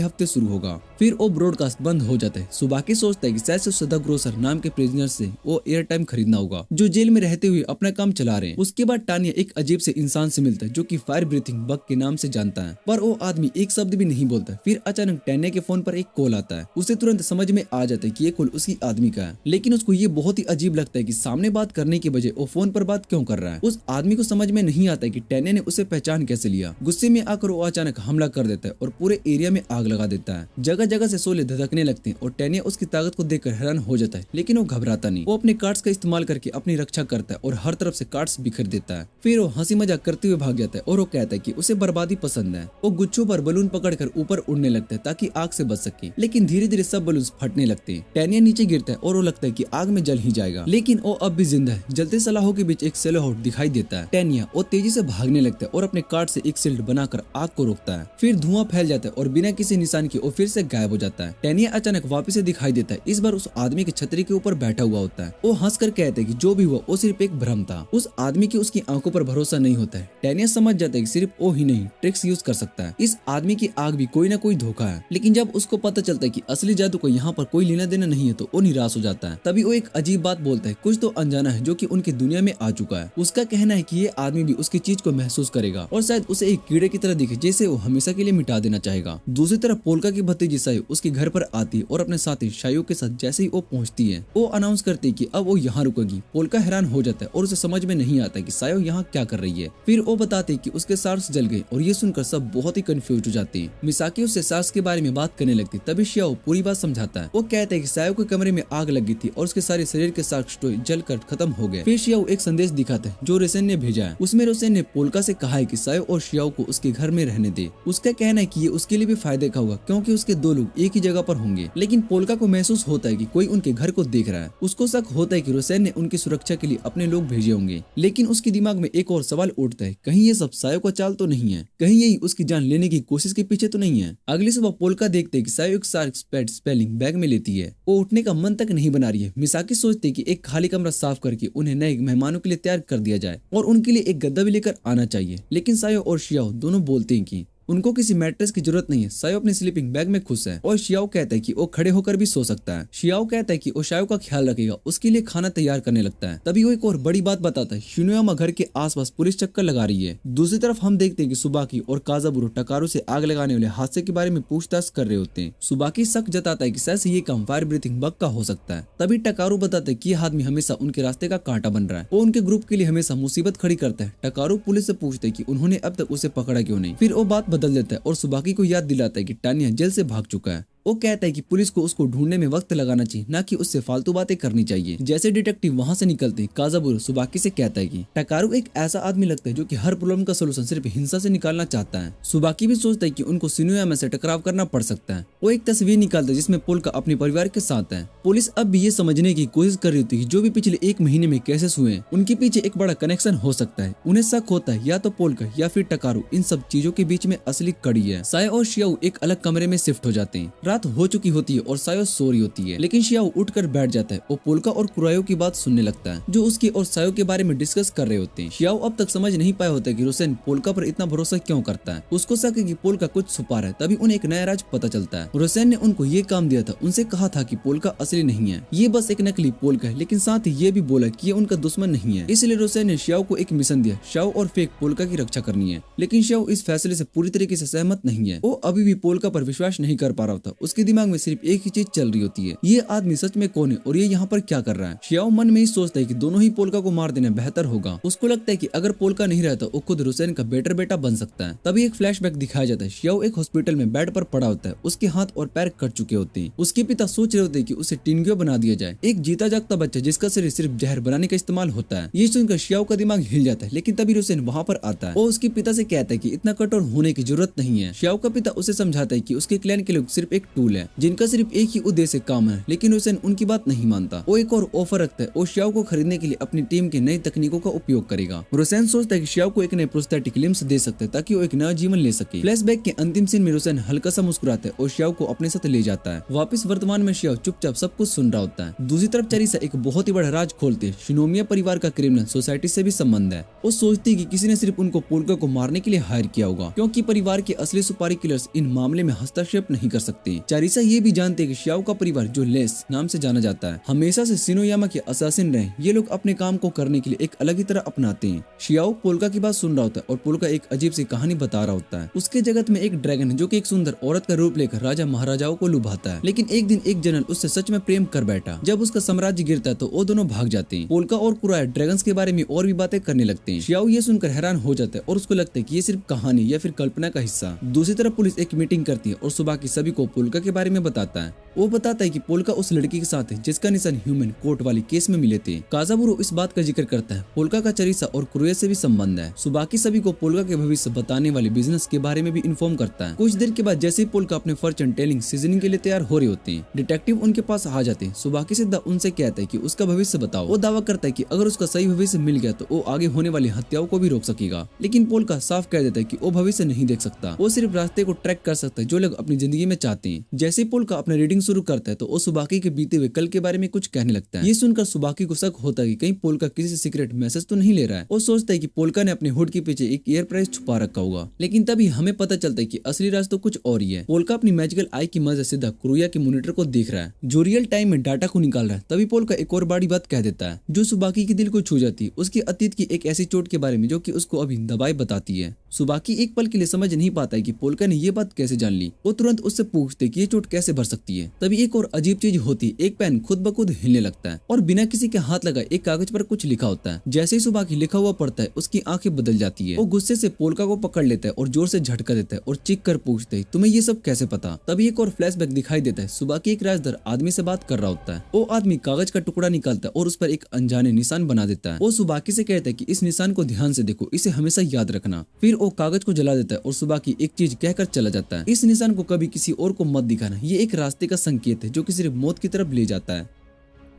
हफ्ते शुरू होगा। फिर वो ब्रॉडकास्ट बंद हो जाता है। सुबाकी सोचता है कि शायद से सदा ग्रोसर नाम के प्रिजनर से वो एयर टाइम खरीदना होगा जो जेल में रहते हुए अपना काम चला रहे हैं। उसके बाद टानिया एक अजीब से इंसान से मिलता है जो कि फायर ब्रीथिंग बग के नाम से जानता है, पर वो आदमी एक शब्द भी नहीं बोलता। फिर अचानक टेनिया के फोन पर एक कॉल आता है। उसे तुरंत समझ में आ जाता है कि ये कॉल उसी आदमी का है, लेकिन उसको ये बहुत ही अजीब लगता है कि सामने बात करने के बजाय वो फोन पर बात क्यों कर रहा है। उस आदमी को समझ में नहीं आता है कि टेनिया ने उसे पहचान कैसे लिया। गुस्से में आकर वो अचानक हमला कर देता है और पूरे एरिया में आग लगा देता है। जगह जगह से शोले धधकने लगते हैं और टेनिया उसकी ताकत को देखकर हैरान हो जाता है, लेकिन वो घबराता नहीं। वो अपने कार्ड्स का इस्तेमाल करके अपनी रक्षा करता है और हर तरफ से कार्ड्स बिखर देता है। फिर वो हंसी मजाक करते हुए भाग जाता है और वो कहता है कि उसे बर्बादी पसंद है। वो गुच्छों पर बलून पकड़कर ऊपर उड़ने लगता है ताकि आग से बच सके, लेकिन धीरे धीरे सब बलून फटने लगते हैं। टेनिया नीचे गिरता है और वो लगता है कि आग में जल ही जाएगा, लेकिन वो अब भी जिंदा है। जलते सलाखों के बीच एक सेलो हाउस दिखाई देता है। टेनिया वो तेजी से भागने लगता है और अपने कार्ड से एक शील्ड बनाकर आग को रोकता है। फिर धुआं फैल जाता है और बिना किसी निशान के वो फिर से गायब हो जाता है। टेनिया अचानक वापस से दिखाई देता है। इस बार उस आदमी के छतरी के ऊपर बैठा हुआ होता है। वो हंसकर कहते हैं कि जो भी हुआ वो सिर्फ एक भ्रम था। उस आदमी की उसकी आंखों पर भरोसा नहीं होता है। टेनिया समझ जाता है कि सिर्फ वो ही नहीं ट्रिक्स यूज कर सकता है। इस आदमी की आग भी कोई ना कोई धोखा है, लेकिन जब उसको पता चलता है कि असली जादू को यहाँ पर कोई लेना देना नहीं है तो वो निराश हो जाता है। तभी वो एक अजीब बात बोलता है, कुछ तो अनजाना है जो कि उनकी दुनिया में आ चुका है। उसका कहना है कि ये आदमी भी उसकी चीज को महसूस करेगा और शायद उसे एक कीड़े की तरह दिखे जैसे वो हमेशा के लिए मिटा देना चाहेगा। दूसरी तरफ पोल्का की भतीजी सायु उसके घर पर आती है और अपने साथी शायु के साथ जैसे ही वो पहुंचती है वो अनाउंस करती है कि अब वो यहाँ रुकेगी। पोल्का हैरान हो जाता है और उसे समझ में नहीं आता कि सायु यहाँ क्या कर रही है। फिर वो बताते कि उसके सार्स जल गए और ये सुनकर सब बहुत ही कंफ्यूज हो जाते हैं। मिसाकी उससे सार्स के बारे में बात करने लगती, तभी शियाओ पूरी बात समझाता है। वो कहता है कि सायु के कमरे में आग लगी थी और उसके सारे शरीर के सार्स जल कर खत्म हो गया। फिर शियाओ एक संदेश दिखाता है जो रोसेन ने भेजा है। उसमें रोसेन ने पोल्का से कहा है कि सायो और शियाओ को उसके घर में रहने दे। उसका कहना है कि ये उसके लिए भी फायदे का होगा क्योंकि उसके दो लोग एक ही जगह पर होंगे। लेकिन पोल्का को महसूस होता है कि कोई उनके घर को देख रहा है। उसको शक होता है कि रोसेन ने उनकी सुरक्षा के लिए अपने लोग भेजे होंगे। लेकिन उसके दिमाग में एक और सवाल उठता है, कहीं ये सब सायो का चाल तो नहीं है, कहीं यही उसकी जान लेने की कोशिश के पीछे तो नहीं है। अगली सुबह पोल्का देखते है कि सायो एक शार्क पैड स्पेलिंग बैग में लेती है। वो उठने का मन तक नहीं बना रही है। मिसाकी सोचती है कि एक खाली कमरा साफ करके उन्हें नए मेहमानों के लिए तैयार कर दिया जाए और उनके लिए एक गद्दा भी लेकर आना चाहिए। लेकिन सायो और शियाओ दोनों बोलते हैं कि उनको किसी मैट्रेस की जरूरत नहीं है। सायो अपने स्लीपिंग बैग में खुश है और शियाओ कहता है कि वो खड़े होकर भी सो सकता है। शियाओ कहता है कि वो सायो का ख्याल रखेगा, उसके लिए खाना तैयार करने लगता है। तभी वो एक और बड़ी बात बताता है, शिनोयामा घर के आसपास पुलिस चक्कर लगा रही है। दूसरी तरफ हम देखते हैं कि सुबाकी और काजाबुरो टकारू से आग लगाने वाले हादसे के बारे में पूछताछ कर रहे होते हैं। सुबाकी शक जताता है कि शायद ये काम फायर ब्रीथिंग बग का हो सकता है। तभी टकारू बताता है कि यह आदमी हमेशा उनके रास्ते का कांटा बन रहा है। वो उनके ग्रुप के लिए हमेशा मुसीबत खड़ी करता है। टकारू पुलिस से पूछते है कि उन्होंने अब तक उसे पकड़ा क्यों नहीं। फिर वो बात बदल देता है और सुबाकी को याद दिलाता है कि टानिया जेल से भाग चुका है। वो कहता है कि पुलिस को उसको ढूंढने में वक्त लगाना चाहिए, ना कि उससे फालतू बातें करनी चाहिए। जैसे डिटेक्टिव वहां से निकलते काजाबुरो सुबाकी से कहता है कि टकारू एक ऐसा आदमी लगता है जो कि हर प्रॉब्लम का सोल्यूशन सिर्फ हिंसा से निकालना चाहता है। सुबाकी भी सोचता है कि उनको शिनोयामा से टकराव करना पड़ सकता है। वो एक तस्वीर निकालता है जिसमें पोल्का अपने परिवार के साथ है। पुलिस अब भी ये समझने की कोशिश कर रही थी जो भी पिछले एक महीने में केसेस हुए उनके पीछे एक बड़ा कनेक्शन हो सकता है। उन्हें शक होता है या तो पोल्का या फिर टकारू इन सब चीजों के बीच में असली कड़ी है। सायो और शियाओ एक अलग कमरे में शिफ्ट हो जाते हैं। रात हो चुकी होती है और सायो सो रही होती है, लेकिन शियाओ उठकर बैठ जाता है और पोल्का और कुरायो की बात सुनने लगता है जो उसके और सायो के बारे में डिस्कस कर रहे होते हैं। शियाओ अब तक समझ नहीं पाया होता कि रोसेन पोल्का पर इतना भरोसा क्यों करता है। उसको शक है कि पोल्का कुछ छुपा रहा है। तभी उन्हें एक नया राज पता चलता है। रोसेन ने उनको ये काम दिया था, उनसे कहा था कि पोल्का असली नहीं है, ये बस एक नकली पोल्का है, लेकिन साथ ही ये भी बोला कि ये उनका दुश्मन नहीं है। इसलिए रोसेन ने शियाओ को एक मिशन दिया, शियाओ और फेक पोल्का की रक्षा करनी है। लेकिन शियाओ इस फैसले से पूरी तरीके से सहमत नहीं है। वो अभी भी पोल्का पर विश्वास नहीं कर पा रहा था। उसके दिमाग में सिर्फ एक ही चीज चल रही होती है, ये आदमी सच में कौन है और ये यहाँ पर क्या कर रहा है। शियाओ मन में ही सोचता है कि दोनों ही पोल्का को मार देना बेहतर होगा। उसको लगता है कि अगर पोल्का नहीं रहता वो खुद रोसेन का बेटर बेटा बन सकता है। तभी एक फ्लैशबैक दिखाया जाता है। शियाओ एक हॉस्पिटल में बेड पर पड़ा होता है। उसके हाथ और पैर कट चुके होते हैं। उसके पिता सोच रहे होते हैं कि उसे टिनगियो बना दिया जाए, एक जीता जागता बच्चा जिसका शरीर सिर्फ जहर बनाने का इस्तेमाल होता है। ये सुनकर शियाओ का दिमाग हिल जाता है। लेकिन तभी रोसेन वहाँ पर आता है और उसके पिता से कहता है कि इतना कठोर होने की जरूरत नहीं है। शियाओ का पिता उसे समझाता है कि उसके क्लैन के लोग सिर्फ एक टूल है जिनका सिर्फ एक ही उद्देश्य काम है। लेकिन रोसेन उनकी बात नहीं मानता। वो एक और ऑफर रखता है। वो शियाओ को खरीदने के लिए अपनी टीम की नई तकनीकों का उपयोग करेगा। रोसेन सोचता है कि शियाओ को एक नए प्रोस्थेटिक लिम्स दे सकता है ताकि वो एक नया जीवन ले सके। फ्लैशबैक के अंतिम सीन में रोसेन हल्का सा मुस्कुराता है और शियाओ को अपने साथ ले जाता है। वापस वर्तमान में शियाओ चुपचाप सब कुछ सुन रहा होता है। दूसरी तरफ चेरिसा एक बहुत ही बड़ा राज खोलते है। शिनोमिया परिवार का क्रिमिनल सोसाइटी से भी संबंध है। वो सोचती है कि किसी ने सिर्फ उनको पोल्का को मारने के लिए हायर किया होगा, क्योंकि परिवार के असली सुपारी किलर्स इन मामले में हस्तक्षेप नहीं कर सकते। चेरिसा ये भी जानते हैं कि शियाओ का परिवार जो लेस नाम से जाना जाता है हमेशा से शिनोयामा के असासिन रहे। ये लोग अपने काम को करने के लिए एक अलग ही तरह अपनाते हैं। शियाओ पोल्का की बात सुन रहा होता है और पोल्का एक अजीब सी कहानी बता रहा होता है। उसके जगत में एक ड्रैगन है जो कि एक सुंदर औरत का रूप लेकर राजा महाराजाओं को लुभाता है। लेकिन एक दिन एक जनरल उससे सच में प्रेम कर बैठा। जब उसका साम्राज्य गिरता है तो वो दोनों भाग जाते हैं। पोल्का और कुराया ड्रैगन्स के बारे में और भी बातें करने लगते हैं। शियाओ ये सुनकर हैरान हो जाता है और उसको लगता है कि ये सिर्फ कहानी या फिर कल्पना का हिस्सा। दूसरी तरफ पुलिस एक मीटिंग करती है और सुबह की सभी को पोल्का के बारे में बताता है। वो बताता है कि पोल्का उस लड़की के साथ है जिसका निशान ह्यूमन कोर्ट वाली केस में मिले थे। काजाबुरो इस बात का जिक्र करता है। पोल्का का चेरिसा और कुरुया से भी संबंध है। सुबाकी सभी को पोल्का के भविष्य बताने वाले बिजनेस के बारे में भी इन्फॉर्म करता है। कुछ देर के बाद जैसे ही पोल्का अपने फॉर्चून टेलिंग सीजनिंग के लिए तैयार हो रहे होते हैं, डिटेक्टिव उनके पास आ जाते हैं। सुबाकी सीधा उनसे कहता है कि उसका भविष्य बताओ। वो दावा करता है कि अगर उसका सही भविष्य मिल गया तो वो आगे होने वाली हत्याओं को भी रोक सकेगा। लेकिन पोल्का साफ कह देता है कि वो भविष्य नहीं देख सकता, वो सिर्फ रास्ते को ट्रैक कर सकता है जो लोग अपनी जिंदगी में चाहते हैं। जैसे पोल्का अपना रीडिंग शुरू करता है तो वो सुबाकी के बीते हुए कल के बारे में कुछ कहने लगता है। ये सुनकर सुबाकी को शक होता है कि कहीं पोल्का किसी से सीक्रेट मैसेज तो नहीं ले रहा है। वो सोचता है कि पोल्का ने अपने हुड के पीछे एक एयर प्राइस छुपा रखा होगा। लेकिन तभी हमें पता चलता है कि असली राज तो कुछ और ही है। पोल्का अपनी मैजिकल आई की मदद से सीधा कुरुया के मॉनिटर को देख रहा है जो रियल टाइम में डाटा को निकाल रहा है। तभी पोल्का एक और बड़ी बात कह देता है जो सुबाकी के दिल को छू जाती है। उसके अतीत की एक ऐसी चोट के बारे में जो कि उसको अभी दवाई बताती है। सुबाकी एक पल के लिए समझ नहीं पाता है कि पोल्का ने ये बात कैसे जान ली। वो तुरंत उससे पूछते कि ये चोट कैसे भर सकती है। तभी एक और अजीब चीज होती है, एक पेन खुद ब खुद हिलने लगता है और बिना किसी के हाथ लगाए एक कागज पर कुछ लिखा होता है। जैसे ही सुबाकी लिखा हुआ पढ़ता है उसकी आंखें बदल जाती है। वो गुस्से से पोल्का को पकड़ लेता है और जोर से झटका देता है और चीख कर पूछते है तुम्हें ये सब कैसे पता। तभी एक और फ्लैशबैक दिखाई देता है। सुबाकी एक राजदार आदमी से बात कर रहा होता है। वो आदमी कागज का टुकड़ा निकालता है और उस पर एक अनजाने निशान बना देता है। वो सुबाकी से कहता है कि इस निशान को ध्यान से देखो, इसे हमेशा याद रखना। फिर वो कागज को जला देता है और सुबाकी एक चीज कहकर चला जाता है, इस निशान को कभी किसी और को मत दिखाना। ये एक रास्ते का संकेत है जो कि सिर्फ मौत की तरफ ले जाता है।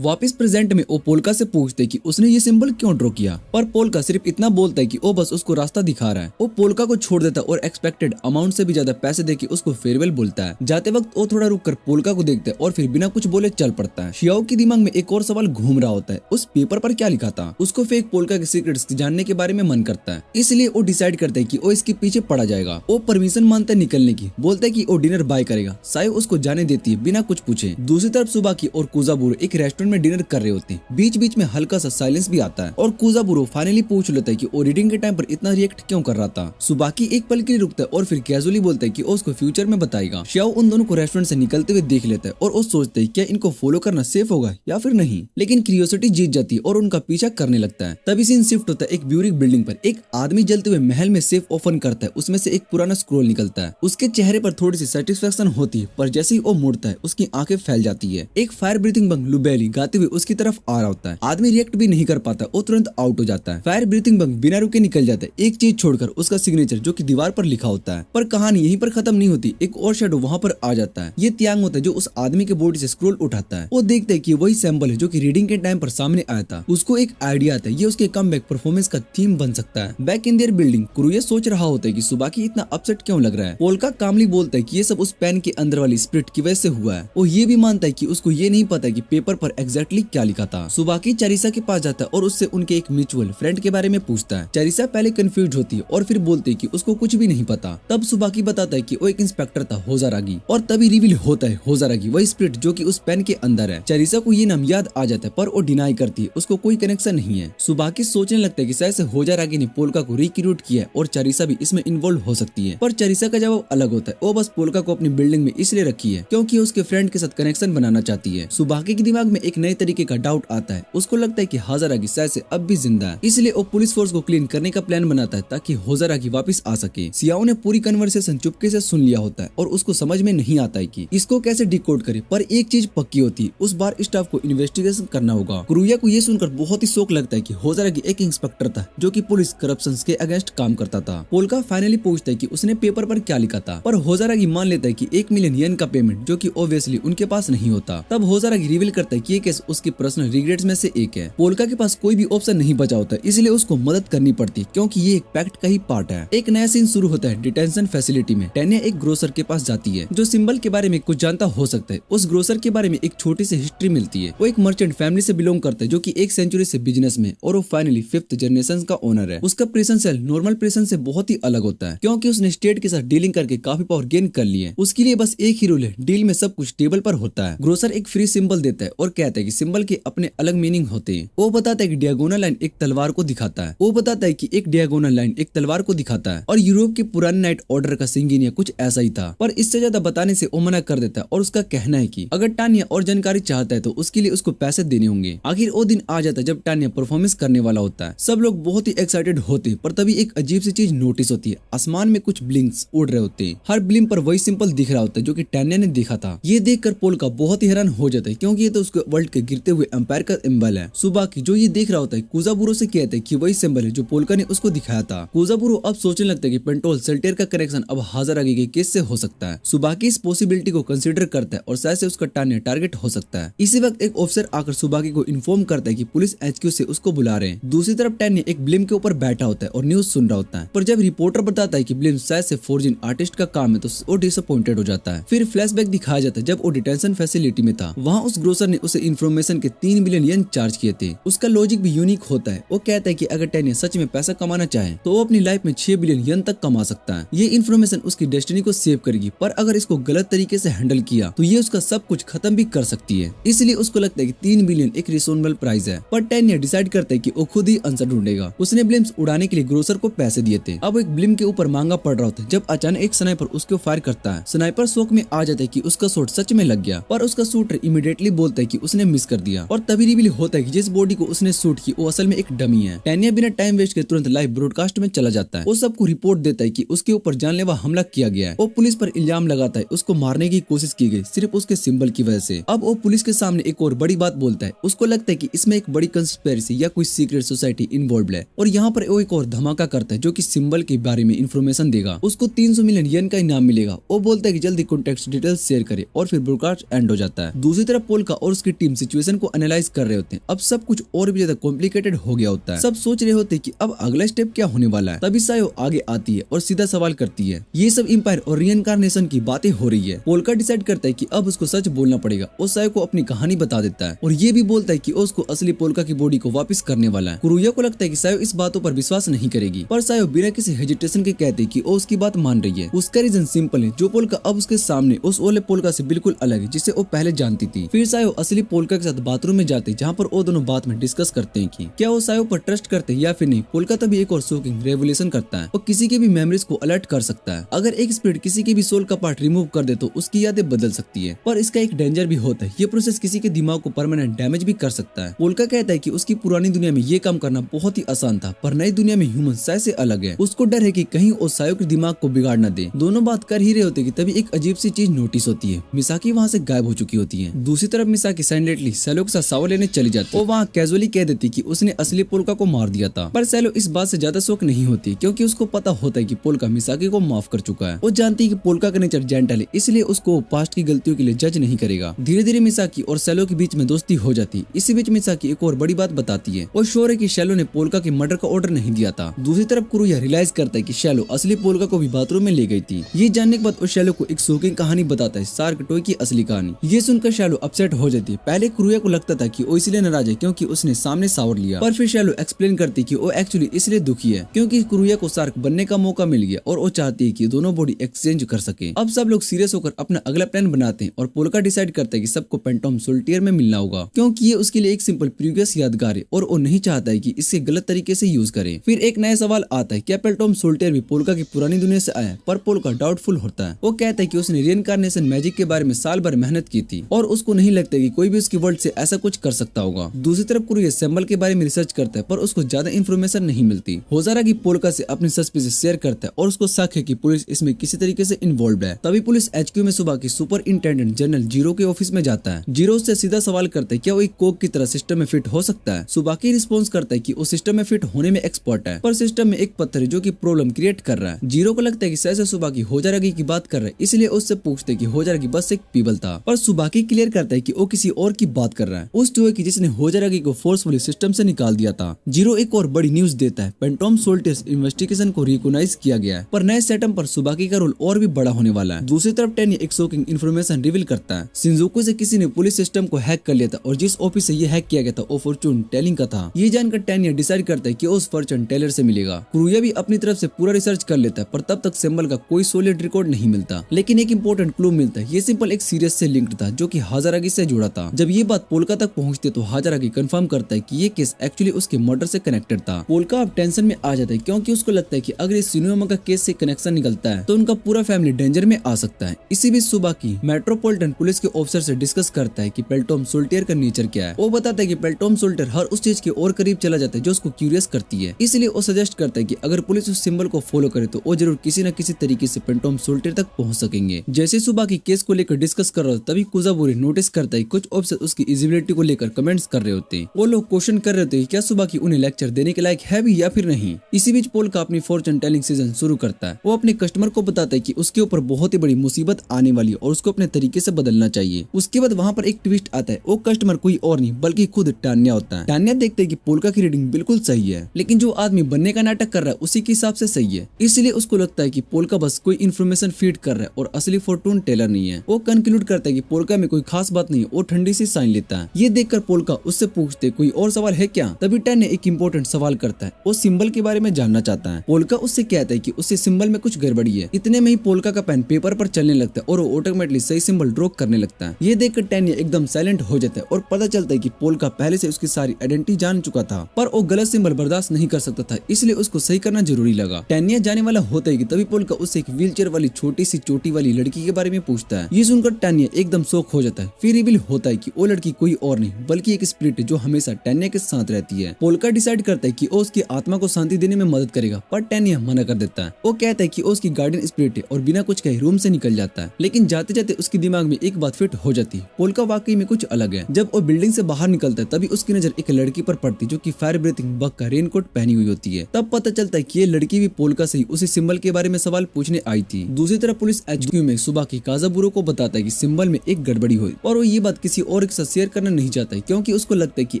वापस प्रेजेंट में वो पोल्का से पूछते कि उसने ये सिंबल क्यों ड्रॉ किया, पर पोल्का सिर्फ इतना बोलता है कि वो बस उसको रास्ता दिखा रहा है। वो पोल्का को छोड़ देता है और एक्सपेक्टेड अमाउंट से भी ज्यादा पैसे देके उसको फेयरवेल बोलता है। जाते वक्त वो थोड़ा रुक कर पोल्का को देखता है और फिर बिना कुछ बोले चल पड़ता है। शियाओ के दिमाग में एक और सवाल घूम रहा होता है, उस पेपर पर क्या लिखा था। उसको फेक पोल्का के सीक्रेट्स जानने के बारे में मन करता है, इसलिए वो डिसाइड करता है कि वो इसके पीछे पड़ा जाएगा। वो परमिशन मांगता है निकलने की, बोलता है कि वो डिनर बाय करेगा। सायो उसको जाने देती है बिना कुछ पूछे। दूसरी तरफ सुबाकी और कुजाबुरो एक रेस्टोरेंट में डिनर कर रहे होते हैं। बीच बीच में हल्का सा साइलेंस भी आता है और कुजाबुरो फाइनली पूछ लेता है कि वो रीडिंग के टाइम पर इतना रिएक्ट क्यों कर रहा था। सुबाकी एक पल के लिए रुकता है और फिर कैजुअली बोलता है कि वो उसको फ्यूचर में बताएगा। शियाओ उन दोनों को रेस्टोरेंट से निकलते हुए देख लेता है और वो सोचते है क्या इनको फॉलो करना सेफ होगा या फिर नहीं, लेकिन क्यूरियोसिटी जीत जाती है और उनका पीछा करने लगता है। तभी सीन शिफ्ट होता है एक ब्यूरिक बिल्डिंग पर। एक आदमी जलते हुए महल में सेफ ओपन करता है, उसमें से एक पुराना स्क्रोल निकलता है। उसके चेहरे पर थोड़ी सी सेटिस्फेक्शन होती है, पर जैसे ही वो मुड़ता है उसकी आंखें फैल जाती है। एक फायर ब्रीथिंग बंग लुबेली गाते हुए उसकी तरफ आ रहा होता है। आदमी रिएक्ट भी नहीं कर पाता, वो तुरंत आउट हो जाता है। फायर ब्रीथिंग बंग बिना रुके निकल जाता है, एक चीज छोड़कर, उसका सिग्नेचर जो कि दीवार पर लिखा होता है। पर कहानी यहीं पर खत्म नहीं होती, एक और शैडो वहां पर आ जाता है। ये त्यांग होता है जो उस आदमी के बॉडी से स्क्रोल उठाता है। वो देखता है कि वही सैंपल है जो कि रीडिंग के टाइम पर सामने आया था। उसको एक आइडिया आता है, ये उसके कमबैक परफॉर्मेंस का थीम बन सकता है। बैक इन देयर बिल्डिंग कुरुया सोच रहा होता है कि सुबाकी इतना अपसेट क्यों लग रहा है। पोल्का कामली बोलता है कि ये सब उस पेन के अंदर वाली स्पिरिट की वजह से हुआ है। वो ये भी मानता है कि उसको ये नहीं पता कि पेपर पर एग्जैक्टली क्या लिखा था। सुबाकी चारिसा के पास जाता है और उससे उनके एक म्यूचुअल फ्रेंड के बारे में पूछता है। चारिसा पहले कंफ्यूज होती है और फिर बोलती है कि उसको कुछ भी नहीं पता। तब सुबाकी बताता है कि वो एक इंस्पेक्टर था होजारागी, और तभी रिवील होता है होजारागी वही स्पिरिट जो कि उस पेन के अंदर है। चारिसा को ये नाम याद आ जाता है पर वो डिनाई करती है, उसको कोई कनेक्शन नहीं है। सुबाकी सोचने लगता है कि शायद से होजारागी ने पोल्का को रिक्रूट किया और चारिसा भी इसमें इन्वॉल्व हो सकती है। पर चारिसा का जवाब अलग होता है, वो बस पोल्का को अपनी बिल्डिंग में इसलिए रखी है क्योंकि उसके फ्रेंड के साथ कनेक्शन बनाना चाहती है। सुबाकी के दिमाग में एक नए तरीके का डाउट आता है, उसको लगता है कि होजारागी शायद से अब भी जिंदा है, इसलिए वो पुलिस फोर्स को क्लीन करने का प्लान बनाता है ताकि होजारागी वापस आ सके। सियाओ ने पूरी कन्वर्सेशन चुपके से सुन लिया होता है और उसको समझ में नहीं आता है कि इसको कैसे डिकोड करे, पर एक चीज पक्की होती है, उस बार स्टाफ को इन्वेस्टिगेशन करना होगा। कुरुया को ये सुनकर बहुत ही शौक लगता है कि होजारागी एक इंस्पेक्टर था जो कि पुलिस करप्शन के अगेंस्ट काम करता था। पोल्का फाइनली पूछता है कि उसने पेपर पर क्या लिखा था, पर होजारागी मान लेता है कि 1 मिलियन येन का पेमेंट जो कि ऑब्वियसली उनके पास नहीं होता। तब होजारागी रिवील करता है कि ये केस उसके पर्सनल रिग्रेट्स में से एक है। पोल्का के पास कोई भी ऑप्शन नहीं बचा होता है, इसलिए उसको मदद करनी पड़ती क्योंकि ये एक पैक्ट का ही पार्ट है। एक नया सीन शुरू होता है डिटेंशन फैसिलिटी में। टैन्या एक ग्रोसर के पास जाती है जो सिंबल के बारे में कुछ जानता हो सकता है। उस ग्रोसर के बारे में एक छोटी सी हिस्ट्री मिलती है। वो एक मर्चेंट फैमिली से बिलोंग करता है जो कि 1 सेंचुरी से बिजनेस में, और वो फाइनली 5th जनरेशन का ओनर है। उसका प्रेशन सेल नॉर्मल प्रेशन से बहुत ही अलग होता है क्योंकि उसने स्टेट के साथ डीलिंग करके काफी पावर गेन कर ली है। उसके लिए बस एक ही रूल है, डील में सब कुछ टेबल पर होता है। ग्रोसर एक फ्री सिंबल देता है और कहता है कि सिंबल के अपने अलग मीनिंग होते हैं। वो बताता है कि डियागोनल लाइन एक तलवार को दिखाता है। वो बताता है कि एक डियागोनल लाइन एक तलवार को दिखाता है और यूरोप के पुराने नाइट ऑर्डर का सिंगिन या कुछ ऐसा ही था, पर इससे ज्यादा बताने से वो मना कर देता है और उसका कहना है कि अगर टान्या और जानकारी चाहता है तो उसके लिए उसको पैसे देने होंगे। आखिर वो दिन आ जाता है जब टान्या परफॉर्मेंस करने वाला होता है। सब लोग बहुत ही एक्साइटेड होते हैं, पर तभी एक अजीब सी चीज नोटिस होती है। आसमान में कुछ ब्लिंक्स उड़ रहे होते हैं। हर ब्लिंक पर वही सिंपल दिख रहा होता है जो कि टान्या ने देखा था। ये देखकर पोल्का बहुत ही हैरान हो जाता है क्योंकि ये तो उसके वर्ल्ड के गिरते हुए एम्पायर का सिंबल है। सुबाकी जो ये देख रहा होता है कुजाबुरो से कहता है कि वही सिंबल है जो पोल्का ने उसको दिखाया था। कुजाबुरो अब सोचने लगता है कि पेंटोल सेल्टेर का कनेक्शन अब होजारागी के केस से हो सकता है। सुबाकी इस पॉसिबिलिटी को कंसीडर करता है और शायद से उसका टान्या टारगेट हो सकता है। इसी वक्त एक ऑफिसर आकर सुबाकी को इन्फॉर्म करता है कि पुलिस HQ से उसको बुला रहे हैं। दूसरी तरफ टान्या एक ब्लिम के ऊपर बैठा होता है और न्यूज सुन रहा होता है, पर जब रिपोर्टर बताता है कि ब्लिम शायद से फोर्जिंग आर्टिस्ट का काम है तो वो डिसअपॉइंटेड हो जाता है। फिर फ्लैशबैक दिखाया जाता है जब वो डिटेंशन फैसिलिटी में था। वहाँ उस ग्रोसर ने उसे इन्फॉर्मेशन के 3 बिलियन येन चार्ज किए थे। उसका लॉजिक भी यूनिक होता है। वो कहता है कि अगर टैनिया सच में पैसा कमाना चाहे तो वो अपनी लाइफ में 6 बिलियन येन तक कमा सकता है। ये इन्फॉर्मेशन उसकी डेस्टिनी को सेव करेगी, पर अगर इसको गलत तरीके से हैंडल किया तो ये उसका सब कुछ खत्म भी कर सकती है। इसलिए उसको लगता है कि 3 बिलियन एक रिजनेबल प्राइस है। पर टैनिया डिसाइड करता है कि वो खुद ही आंसर ढूंढेगा। उसने ब्लिम्स उड़ाने के लिए ग्रोसर को पैसे दिए थे। अब एक ब्लिम के ऊपर मांगा पड़ रहा होता है जब अचानक एक स्नाइपर उसको फायर करता है। स्नाइपर शॉक में आ जाता है कि उसका शॉट सच में लग गया, पर उसका शूटर इमीडिएटली बोलता है कि उसने मिस कर दिया और तभी रिवील होता है कि जिस बॉडी को उसने शूट की वो असल में एक डमी है। टैनिया बिना टाइम वेस्ट के तुरंत लाइव ब्रॉडकास्ट में चला जाता है। वो सबको रिपोर्ट देता है कि उसके ऊपर जानलेवा हमला किया गया है। वो पुलिस पर इल्जाम लगाता है उसको मारने की कोशिश की गई सिर्फ उसके सिंबल की वजह से। अब वो पुलिस के सामने एक और बड़ी बात बोलता है। उसको लगता है कि इसमें एक बड़ी कंस्पिरेसी या कोई सीक्रेट सोसाइटी इन्वॉल्व है और यहाँ पर वो एक और धमाका करता है जो कि सिंबल के बारे में इन्फॉर्मेशन देगा। उसको 300 मिलियन येन का इनाम मिलेगा। वो बोलता है कि जल्दी कॉन्टेक्ट डिटेल्स शेयर करे और फिर ब्रॉडकास्ट एंड हो जाता है। दूसरी तरफ पोल्का और उसकी टीम सिचुएशन को एनालाइज कर रहे होते हैं। अब सब कुछ और भी ज्यादा कॉम्प्लिकेटेड हो गया होता है। सब सोच रहे होते हैं कि अब अगला स्टेप क्या होने वाला है। तभी सायो आगे आती है और सीधा सवाल करती है। ये सब एम्पायर और रीइंकार्नेशन की बातें हो रही है। पोल्का डिसाइड करता है कि अब उसको सच बोलना पड़ेगा। वो सायो को अपनी कहानी बता देता है और ये भी बोलता है कि उसको असली पोल्का की बॉडी को वापस करने वाला है। कुरुया को लगता है कि सायो इस बातों पर विश्वास नहीं करेगी, पर सायो बिना किसी हेजिटेशन के कहते कि वो उसकी बात मान रही है। उसका रीजन सिंपल है, जो पोल्का अब उसके सामने उस ओले पोल्का से बिल्कुल अलग है जिसे वो पहले जानती थी। फिर सायो असली पोल्का के साथ बाथरूम में जाते जहाँ पर वो दोनों बात में डिस्कस करते हैं कि क्या वो सायो पर ट्रस्ट करते हैं या फिर नहीं। पोल्का तभी एक और शॉकिंग रेवलेशन करता है। वो किसी के भी मेमोरीज को अलर्ट कर सकता है। अगर एक स्पिरिट किसी के भी सोल का पार्ट रिमूव कर दे तो उसकी यादें बदल सकती है, पर इसका एक डेंजर भी होता है। ये प्रोसेस किसी के दिमाग को परमानेंट डैमेज भी कर सकता है। पोल्का कहता है कि उसकी पुरानी दुनिया में ये काम करना बहुत ही आसान था, पर नई दुनिया में ह्यूमन साय से अलग है। उसको डर है कि कहीं वो सायो के दिमाग को बिगाड़ न दे। दोनों बात कर ही रहे होते कि तभी एक अजीब सी चीज नोटिस होती है। मिसाकी वहाँ से गायब हो चुकी होती है। दूसरी तरफ मिसाकी साइलेंटली सैलो के साथ शावर लेने चली जाती है। वो वहाँ कैजुअली कह देती कि उसने असली पोल्का को मार दिया था, पर सैलो इस बात से ज्यादा शौक नहीं होती क्योंकि उसको पता होता है कि पोल्का मिसाकी को माफ कर चुका है। वो जानती है कि पोल्का का नेचर जेंटल है, इसलिए उसको पास्ट की गलतियों के लिए जज नहीं करेगा। धीरे धीरे मिसाकी और सैलो के बीच में दोस्ती हो जाती। इसी बीच मिसाकी एक और बड़ी बात बताती है। वो श्योर है कि शैलो ने पोल्का के मर्डर का ऑर्डर नहीं दिया था। दूसरी तरफ कुरुया रियलाइज करता है कि शैलो असली पोल्का को भी बाथरूम में ले गई थी। ये जानने के बाद वो शैलो को एक शॉकिंग कहानी बताता है, शार्क टॉय की असली कहानी। ये सुनकर शैलो अपसेट हो जाती है। पहले कुरुया को लगता था कि वो इसलिए नाराज है क्योंकि उसने सामने शावर लिया, पर फिर शैलो एक्सप्लेन करती कि वो एक्चुअली इसलिए दुखी है क्योंकि कुरुया को शार्क बनने का मौका मिल गया और वो चाहती है कि दोनों बॉडी एक्सचेंज कर सके। अब सब लोग सीरियस होकर अपना अगला प्लान बनाते हैं और पोल्का डिसाइड करता है कि सबको पेंटोम सोल्टियर में मिलना होगा क्योंकि ये उसके लिए एक सिंपल प्रीवियस यादगार है और वो नहीं चाहता है कि इससे गलत तरीके से यूज करे। फिर एक नया सवाल आता है, क्या पेंटोम सोल्टियर भी पोल्का की पुरानी दुनिया से आया? पर पोल्का डाउटफुल होता है। वो कहता है कि उसने रीइंकार्नेशन मैजिक के बारे में साल भर मेहनत की थी और उसको नहीं लगता कि कोई भी उसकी वर्ल्ड से ऐसा कुछ कर सकता होगा। दूसरी तरफ कुरुया सिंबल के बारे में रिसर्च करता है, पर उसको ज्यादा इन्फॉर्मेशन नहीं मिलती। होजारा की पोल्का से अपनी सस्पिशियस शेयर करता है और उसको शक है कि पुलिस इसमें किसी तरीके से इन्वॉल्व है। तभी पुलिस HQ में सुबह की सुपरिंटेंडेंट जनरल जीरो के ऑफिस में जाता है। जीरो से सीधा सवाल करता है, क्या वो एक कोक की तरह सिस्टम में फिट हो सकता है? सुबह की रिस्पॉन्स करता है कि वो सिस्टम में फिट होने में एक्सपर्ट है, पर सिस्टम में एक पत्थर है जो कि प्रॉब्लम क्रिएट कर रहा है। जीरो को लगता है कि सहसा सुबह की होजारागी की बात कर रहा है, इसलिए उससे पूछते कि होजारागी बस एक पीबल था, पर सुबह की क्लियर करता है कि वो किसी और की बात कर रहा है, उस टोए की जिसने होजारागी को फोर्सफुली सिस्टम से निकाल दिया था। जीरो एक और बड़ी न्यूज देता है, पेंटोम सोल्टियर्स इन्वेस्टिगेशन को रिकॉग्नाइज किया गया है, पर नए सेटअप पर सुबाकी का रोल और भी बड़ा होने वाला है। दूसरी तरफ टैनिया एक शॉकिंग इन्फॉर्मेशन रिवील करता है, शिंजुकू से किसी ने पुलिस सिस्टम को हैक कर लिया था और जिस ऑफिस से ये हैक किया गया था वो फॉर्चून टेलिंग का था। ये जानकर टैनिया डिसाइड करता है कि उस फॉर्चून टेलर से मिलेगा। कुरुया भी अपनी तरफ से पूरा रिसर्च कर लेता है, पर तब तक सिंबल का कोई सॉलिड रिकॉर्ड नहीं मिलता, लेकिन एक इंपॉर्टेंट क्लू मिलता है। ये सिंपल एक सीरियस से लिंक्ड था जो कि हाजारागी से जुड़ा था। जब ये बात पोल्का तक पहुंचती तो हाजारागी कंफर्म करता है कि ये केस एक्चुअली उसके मर्डर से कनेक्टेड था। पोल्का अब टेंशन में आ जाता है क्योंकि उसको लगता है कि अगर इस शिनोयामा का केस से कनेक्शन निकलता है तो उनका पूरा फैमिली डेंजर में आ सकता है। इसी बीच सुबह की मेट्रोपॉलिटन पुलिस के ऑफिसर से डिस्कस करता है कि पेंटोम सोल्टियर का नेचर क्या है। वो बताता है कि पेंटोम सोल्टियर हर उस चीज के और करीब चला जाता है जो उसको क्यूरियस करती है, इसलिए वो सजेस्ट करता है कि अगर पुलिस उस सिंबल को फॉलो करे तो वो जरूर किसी न किसी तरीके से पेंटोम सोल्टियर तक पहुंच सकेंगे। जैसे सुबह की केस को लेकर डिस्कस कर रहा था तभी कुजाबुरी नोटिस करता है कुछ ऑफिसर उसकी इजिबिलिटी को लेकर कमेंट्स कर रहे होते हैं। वो लोग क्वेश्चन कर रहे होते हैं क्या सुबह की उन्हें लेक्चर देने के लायक है भी या फिर नहीं। इसी बीच पोल्का अपनी फॉर्चून टेलिंग सीजन शुरू करता है। वो अपने कस्टमर को बताता है कि उसके ऊपर बहुत ही बड़ी मुसीबत आने वाली है और उसको अपने तरीके से बदलना चाहिए। उसके बाद वहाँ पर एक ट्विस्ट आता है, वो कस्टमर कोई और नहीं बल्कि खुद टान्या होता है। टान्या देखते है कि पोल्का की रीडिंग बिल्कुल सही है, लेकिन जो आदमी बनने का नाटक कर रहा है उसी के हिसाब से सही है, इसलिए उसको लगता है कि पोल्का बस कोई इन्फॉर्मेशन फीड कर रहा है और असली फॉर्चून टेलर नहीं है। वो कंक्लूड करता है कि पोल्का में कोई खास बात नहीं है, वो ठंडी से साइन लेता है। ये देखकर पोल्का उससे पूछते कोई और सवाल है क्या। तभी टैन्या एक इम्पोर्टेंट सवाल करता है, वो सिंबल के बारे में जानना चाहता है। पोल्का उससे कहता है कि उससे सिंबल में कुछ गड़बड़ी है। इतने में ही पोल्का का पेन पेपर पर चलने लगता है और वो ऑटोमेटिकली सही सिंबल ड्रॉ करने लगता है। ये देखकर टैन्या एकदम साइलेंट हो जाता है और पता चलता है कि पोल्का पहले से उसकी सारी आइडेंटिटी जान चुका था, पर वो गलत सिंबल बर्दाश्त नहीं कर सकता था, इसलिए उसको सही करना जरूरी लगा। टैन्या जाने वाला होता है कि तभी पोल्का उससे एक व्हीलचेयर वाली छोटी सी चोटी वाली लड़की के बारे में पूछता है। ये सुनकर टैन्या एकदम शॉक हो जाता है। फिर रिवील होता है कि वो लड़की कोई और नहीं बल्कि एक स्पिरिट जो हमेशा टैन्या के साथ रहती है। पोल्का डिसाइड करता है कि वो उसकी आत्मा को शांति देने में मदद करेगा, पर टैन्या मना कर देता है। वो कहता है कि वो उसकी गार्डियन स्पिरिट है और बिना कुछ कहे रूम से निकल जाता है। लेकिन जाते जाते उसके दिमाग में एक बात फिट हो जाती है, पोल्का वाकई में कुछ अलग है। जब वो बिल्डिंग से बाहर निकलता है तभी उसकी नजर एक लड़की पर पड़ती जो कि फायर ब्रीथिंग बग का रेनकोट पहनी हुई होती है। तब पता चलता है कि ये लड़की भी पोल्का से ही उसी सिंबल के बारे में सवाल पूछने आई थी। दूसरी तरफ पुलिस HQ में सुबह की काजाबुरो को बताता है कि सिंबल में एक गड़बड़ी हुई और वो ये बात किसी और के साथ शेयर करना नहीं चाहता है क्योंकि उसको लगता है कि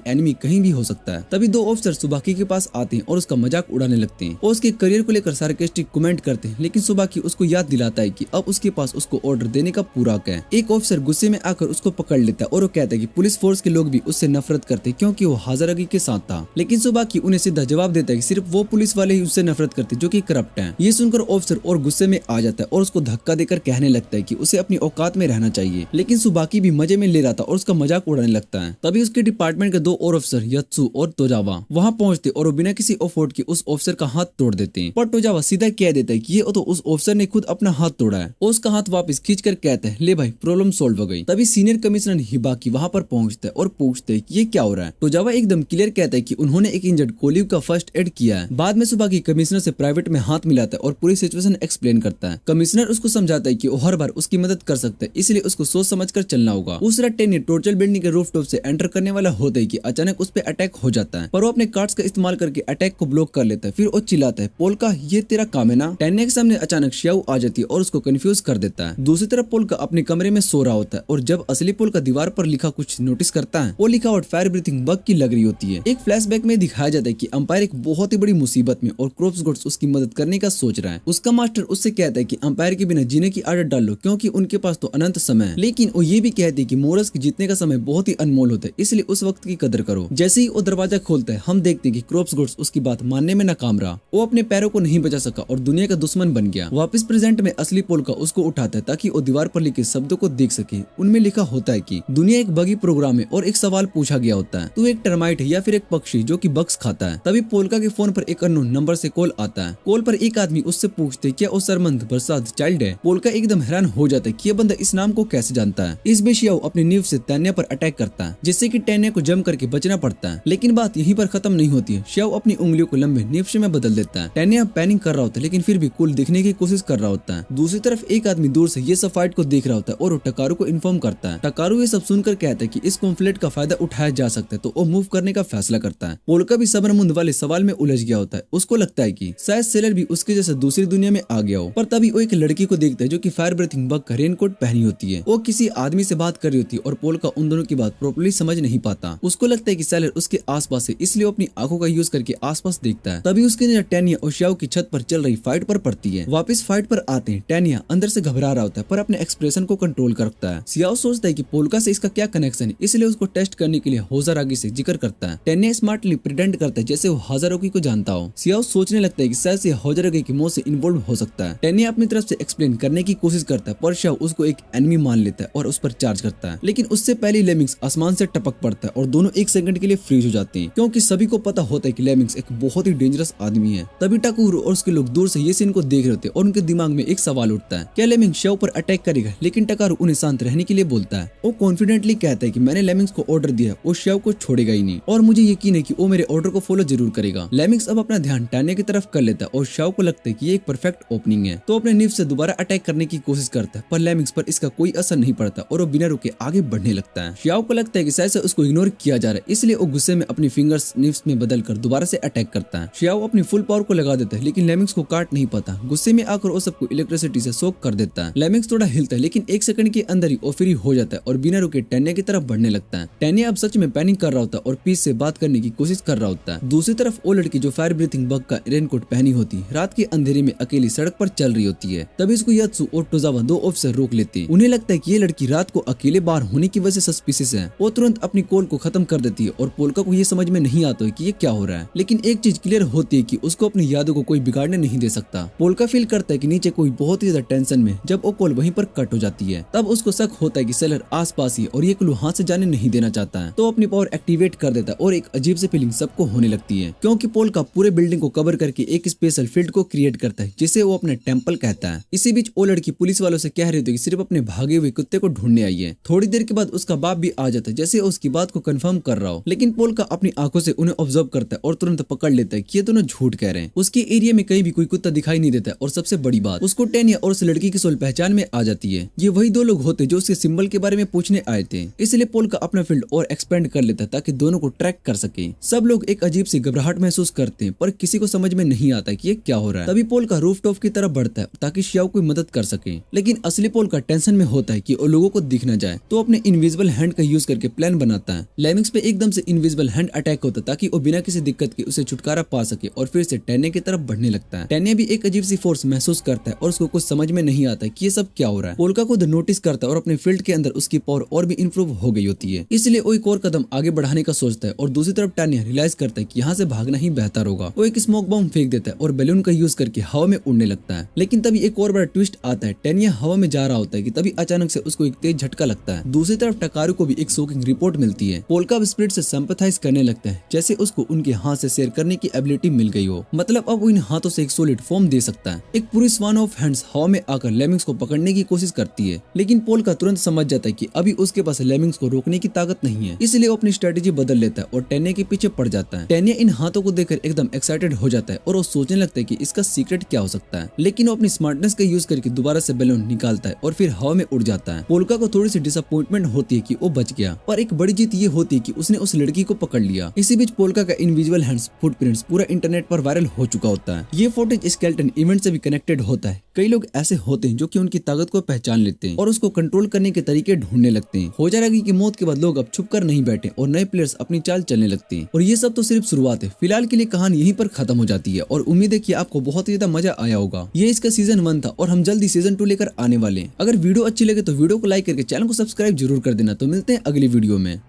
एनिमी कहीं भी हो सकता है। तभी दो ऑफिसर सुबाकी के पास आते हैं और उसका मजाक उड़ाने लगते हैं और उसके करियर को लेकर सार्कास्टिक कमेंट करते हैं, लेकिन सुबाकी उसको याद दिलाता है कि अब उसके पास उसको ऑर्डर देने का पूरा हक है। एक ऑफिसर गुस्से में आकर उसको पकड़ लेता है और वो कहता है कि पुलिस फोर्स के लोग भी उससे नफरत करते क्योंकि वो हाजरगी के साथ था। लेकिन सुबाकी उन्हें सीधा जवाब देता है कि सिर्फ वो पुलिस वाले ही उससे नफरत करते जो कि करप्ट हैं। ये सुनकर ऑफिसर और गुस्से में आ जाता है और उसको धक्का देकर कहने लगता है कि उसे अपनी औकात में रहना चाहिए। लेकिन सुबाकी भी मजे में ले रहा था और उसका मजाक उड़ाने लगता है। तभी उसके डिपार्टमेंट के दो और ऑफिसर यत्सु और तोजावा वहाँ पहुँचते और वो बिना किसी एफर्ट के उस ऑफिसर का हाथ तोड़ देते हैं। पर तोजावा सीधा कह देता है कि ये तो उस ऑफिसर ने खुद अपना हाथ तोड़ा है। उसका हाथ वापस खींच कर कहता है, ले भाई प्रॉब्लम सॉल्व हो गई। तभी सीनियर कमिश्नर हिबाकी वहाँ पर पहुँचता है और पूछते है कि ये क्या हो रहा है। तोजावा एकदम क्लियर कहता है कि उन्होंने एक इंजर्ड कोलिव का फर्स्ट एड किया है। बाद में सुबाकी कमिश्नर से प्राइवेट में हाथ मिलाता है और पूरी सिचुएशन एक्सप्लेन करता है। कमिश्नर उसको समझाता है कि वो हर बार उसकी मदद कर सकता है, इसलिए उसको सोच समझ कर चलना होगा। उस रात टैन्या टोर्चर बिल्डिंग के रूफटॉप से एंटर करने वाला होता है कि अचानक उस पर अटैक हो जाता है, पर वो अपने कार्ड्स का इस्तेमाल करके अटैक को ब्लॉक कर लेता है। फिर वो चिल्लाता है, पोल्का ये तेरा काम है ना। टैन्या के सामने अचानक श्याओ आ जाती है और उसको कंफ्यूज कर देता है। दूसरी तरफ पोल्का अपने कमरे में सो रहा होता है और जब असली पोल्का दीवार पर लिखा कुछ नोटिस करता है, वो लिखावट फायर ब्रीथिंग बग की लग रही होती है। एक फ्लैशबैक में दिखाया जाता है कि अंपायर एक बहुत ही बड़ी मुसीबत में और क्रॉप्स गोड्स उसकी मदद करने का सोच रहा है। उसका मास्टर उससे कहता है कि अंपायर के बिना जीने की आदत डाल लो क्योंकि उनके पास तो अनंत समय है। लेकिन वो ये भी कहते हैं कि मोरस के जीतने का समय बहुत ही अनमोल होता है, इसलिए उस वक्त की कदर करो। जैसे ही वो दरवाजा खोलता है हम देखते हैं कि क्रॉप्स गोड्स उसकी बात मानने में नाकाम रहा। वो अपने पैरों को नहीं बचा सका और दुनिया का दुश्मन बन गया। वापस प्रेजेंट में असली पोल्का उसको उठाता है ताकि वो दीवार पर लिखे शब्दों को देख सके। उनमें लिखा होता है कि दुनिया एक बगी प्रोग्राम है और एक सवाल पूछा गया होता है, तू एक टर्माइट है या फिर एक पक्षी जो कि बग्स खाता है। तभी पोल्का के फोन पर एक अननोन नंबर से कॉल आता है। कॉल पर एक आदमी उससे पूछते क्या वो सरमंद बरसात चाइल्ड है। पोल्का एकदम हैरान हो जाता है कि ये बंदा इस नाम को कैसे जानता है। इस बीच शियाओ अपनी नींव से टैन्या पर अटैक करता है जिससे कि टैन्या को जम करके बचना पड़ता है। लेकिन बात यहीं पर खत्म नहीं होती है। शियाओ अपनी उंगलियों को लंबे नीवशे में बदल देता है। टैन्या पैनिक कर रहा होता है लेकिन फिर भी कूल दिखने की कोशिश कर रहा होता है। दूसरी तरफ एक आदमी दूर से ये सब फाइट को देख रहा होता है और वो टकारू को इन्फॉर्म करता है। टकारू ये सब सुनकर कहता है कि इस कॉन्फ्लिक्ट का फायदा उठाया जा सकता है, तो वो मूव करने का फैसला करता है। पोल्का भी सबरमुंद वाले सवाल में उलझ गया होता है। उसको लगता है कि शायद सेलर भी उसके जैसे दूसरी दुनिया में आ गया हो। पर तभी वो एक लड़की को देखता है जो कि फायर ब्रीथिंग बग का रेनकोट पहनी होती है। वो किसी आदमी से बात कर रही होती है और पोल्का उन दोनों की बात प्रॉपर्ली समझ नहीं पाता। उसको लगता है कि सेलर उसके आसपास है, इसलिए वो अपनी आंखों का यूज करके आसपास देखता है। तभी उसकी नजर टैन्या और शियाओ की छत पर चल रही फाइट पर पड़ती है। वापस फाइट पर आते हैं। टैन्या अंदर से घबरा रहा होता है पर अपने एक्सप्रेशन को कंट्रोल करता है। शियाओ सोचता है कि पोल्का से इसका क्या कनेक्शन है, इसलिए उसको टेस्ट करने के लिए होजारागी से जिक्र करता है। टैन्या स्मार्टली प्रिटेंड करता है जैसे वो हाजारोगी को जानता हो। शियाओ सोचने लगता है कि शायद से होजारागी की मौत से इन्वॉल्व हो सकता है। टैन्या अपनी तरफ से एक्सप्लेन करने की कोशिश करता है पर शियाओ उसको एक एनिमी मान लेता है और उस पर चार्ज करता है। लेकिन उससे पहले लेमिंग्स आसमान से टपक पड़ता है और दोनों एक सेकंड के लिए फ्रीज हो जाते हैं क्योंकि सभी को पता होता है कि लेमिंग्स एक बहुत ही डेंजरस आदमी है। तभी टकारू और उसके लोग दूर से ये सीन को देख रहे होते हैं और उनके दिमाग में एक सवाल उठता है, क्या लेमिंग शियाओ पर अटैक करेगा? लेकिन टकारू उन्हें शांत रहने के लिए बोलता है। वो कॉन्फिडेंटली कहता है कि मैंने लेमिंग्स को ऑर्डर दिया, वो शियाओ को छोड़ेगा ही नहीं और मुझे यकीन है कि वो मेरे ऑर्डर को फॉलो जरूर करेगा। लेमिंग्स अब अपना ध्यान टैन्या की तरफ कर लेता है और शियाओ को लगता है कि ये एक परफेक्ट ओपनिंग है, तो अपने निफ से दोबारा अटैक करने की कोशिश करता है पर लेमिंग्स पर इसका कोई असर नहीं पड़ता और वो बिना रुके आगे बढ़ने लगता है। शियाओ को लगता है कि शायद से उसको इग्नोर किया जा रहा है, इसलिए वो गुस्से में अपनी फिंगर्स निफ्स में बदलकर दोबारा से अटैक करता है। शियाओ अपनी फुल पावर को लगा देता है लेकिन लेमिंग्स को काट नहीं पाता। गुस्से में आकर वो सबको इलेक्ट्रिसिटी से सोक कर देता है। लेमिंग्स थोड़ा हिलता है लेकिन एक सेकंड के अंदर ही वो फ्री हो जाता है और बिना रुके टैन्या की तरफ बढ़ने लगता है। टैन्या अब सच में पैनिक कर रहा होता है और पीस से बात करने की कोशिश कर रहा होता है। दूसरी तरफ वो लड़की जो फायर ब्रीथिंग बग का रेनकोट पहनी होती है रात के अंधेरे में अकेली सड़क पर चल रही होती है। तभी इसको यत्सु और टोजावा दो ऑफिसर रोक लेते हैं। उन्हें लगता है कि ये लड़की रात को अकेले बाहर होने की की वजह से सस्पिशियस है। वो तुरंत अपनी कॉल को खत्म कर देती है और पोल्का को ये समझ में नहीं आता है कि ये क्या हो रहा है। लेकिन एक चीज क्लियर होती है कि उसको अपनी यादों को कोई बिगाड़ने नहीं दे सकता। पोल्का फील करता है कि नीचे कोई बहुत ही ज्यादा टेंशन में। जब वो कॉल वहीं पर कट हो जाती है तब उसको शक होता है कि सेलर आसपास ही और ये क्लू हाथ से जाने नहीं देना चाहता है। तो अपनी पावर एक्टिवेट कर देता है और एक अजीब सी फीलिंग सबको होने लगती है, क्योंकि पोल्का पूरे बिल्डिंग को कवर करके एक स्पेशल फील्ड को क्रिएट करता है जिसे वो अपने टेम्पल कहता है। इसी बीच वो लड़की पुलिस वालों से कह रही थी कि सिर्फ अपने भागे हुए कुत्ते को ढूंढने आई है। थोड़ी देर के बाद उसका बाप भी आ जाता है जैसे उसकी बात को कंफर्म कर रहा हो, लेकिन पोल्का अपनी आंखों से उन्हें ऑब्जर्व करता है और तुरंत पकड़ लेता है कि ये दोनों झूठ कह रहे हैं। उसके एरिया में कहीं भी कोई कुत्ता दिखाई नहीं देता और सबसे बड़ी बात उसको टेनिया और उस लड़की की सोल पहचान में आ जाती है। ये वही दो लोग होते जो उसके सिंबल के बारे में पूछने आए थे। इसलिए पोल्का अपना फील्ड और एक्सपेंड कर लेता है ताकि दोनों को ट्रैक कर सके। सब लोग एक अजीब सी घबराहट महसूस करते हैं पर किसी को समझ में नहीं आता कि ये क्या हो रहा है। तभी पोल्का रूफटॉप की तरफ बढ़ता है ताकि शियाओ कोई मदद कर सके, लेकिन असली पोल्का टेंशन में होता है कि वो लोगों को दिख न जाए, तो अपने इनविजिबल हैंड का यूज करके प्लान बनाता है। लेमिंग्स पे एकदम से इनविजिबल हैंड अटैक होता है ताकि वो बिना किसी दिक्कत के उसे छुटकारा पा सके और फिर से टेन्या की तरफ बढ़ने लगता है। टेन्या भी एक अजीब सी फोर्स महसूस करता है और उसको कुछ समझ में नहीं आता कि ये सब क्या हो रहा है। पोल्का खुद नोटिस करता है और अपने फील्ड के अंदर उसकी पावर और भी इंप्रूव हो गई होती है, इसलिए वो एक और कदम आगे बढ़ाने का सोचता है। और दूसरी तरफ टेन्या रियलाइज करता है कि यहाँ से भागना ही बेहतर होगा। वो एक स्मोक बॉम्ब फेंक देता है और बैलून का यूज करके हवा में उड़ने लगता है। लेकिन तभी एक और बड़ा ट्विस्ट आता है। टेन्या हवा में जा रहा होता है कि तभी अचानक से उसको एक तेज झटका लगता है। दूसरी तरफ टकारू को भी एक शॉकिंग रिपोर्ट मिलती है। पोल्का अब स्पिरिट से सिंपैथाइज करने लगता है जैसे उसको उनके हाथ से शेयर करने की एबिलिटी मिल गई हो। मतलब अब वो इन हाथों से एक सॉलिड फॉर्म दे सकता है। एक पूरी स्वान ऑफ हैंड्स हवा में आकर लेमिंग्स को पकड़ने की कोशिश करती है, लेकिन पोल्का तुरंत समझ जाता है कि अभी उसके पास लेमिंग्स को रोकने की ताकत नहीं है, इसलिए वो अपनी स्ट्रेटेजी बदल लेता है और टेन्या के पीछे पड़ जाता है। टेन्या इन हाथों को देखकर एकदम एक्साइटेड हो जाता है और वो सोचने लगता है कि इसका सीक्रेट क्या हो सकता है। लेकिन वो अपनी स्मार्टनेस का यूज करके दोबारा से बैलून निकालता है और फिर हवा में उड़ जाता है। पोल्का को थोड़ी सी डिसअपॉइंटमेंट होती है कि वो बच गया, पर एक बड़ी जीत ये होती है कि उसने उस लड़की को पकड़ लिया। इसी बीच पोल्का का इनविजिबल हैंड्स फुटप्रिंट्स पूरा इंटरनेट पर वायरल हो चुका होता है। ये फुटेज स्केलेटन इवेंट से भी कनेक्टेड होता है। कई लोग ऐसे होते हैं जो कि उनकी ताकत को पहचान लेते हैं और उसको कंट्रोल करने के तरीके ढूंढने लगते हैं। हो जा रहा है कि मौत के बाद लोग अब छुप कर नहीं बैठे और नए प्लेयर्स अपनी चाल चलने लगते हैं। और ये सब तो सिर्फ शुरुआत है। फिलहाल के लिए कहानी यहीं पर खत्म हो जाती है और उम्मीद है कि आपको बहुत ही ज्यादा मजा आया होगा। ये इसका सीजन 1 था और हम जल्दी सीजन 2 लेकर आने वाले हैं। अगर वीडियो अच्छी लगे तो वीडियो को लाइक करके चैनल को सब्सक्राइब जरूर कर देना। तो मिलते हैं अगली वीडियो में।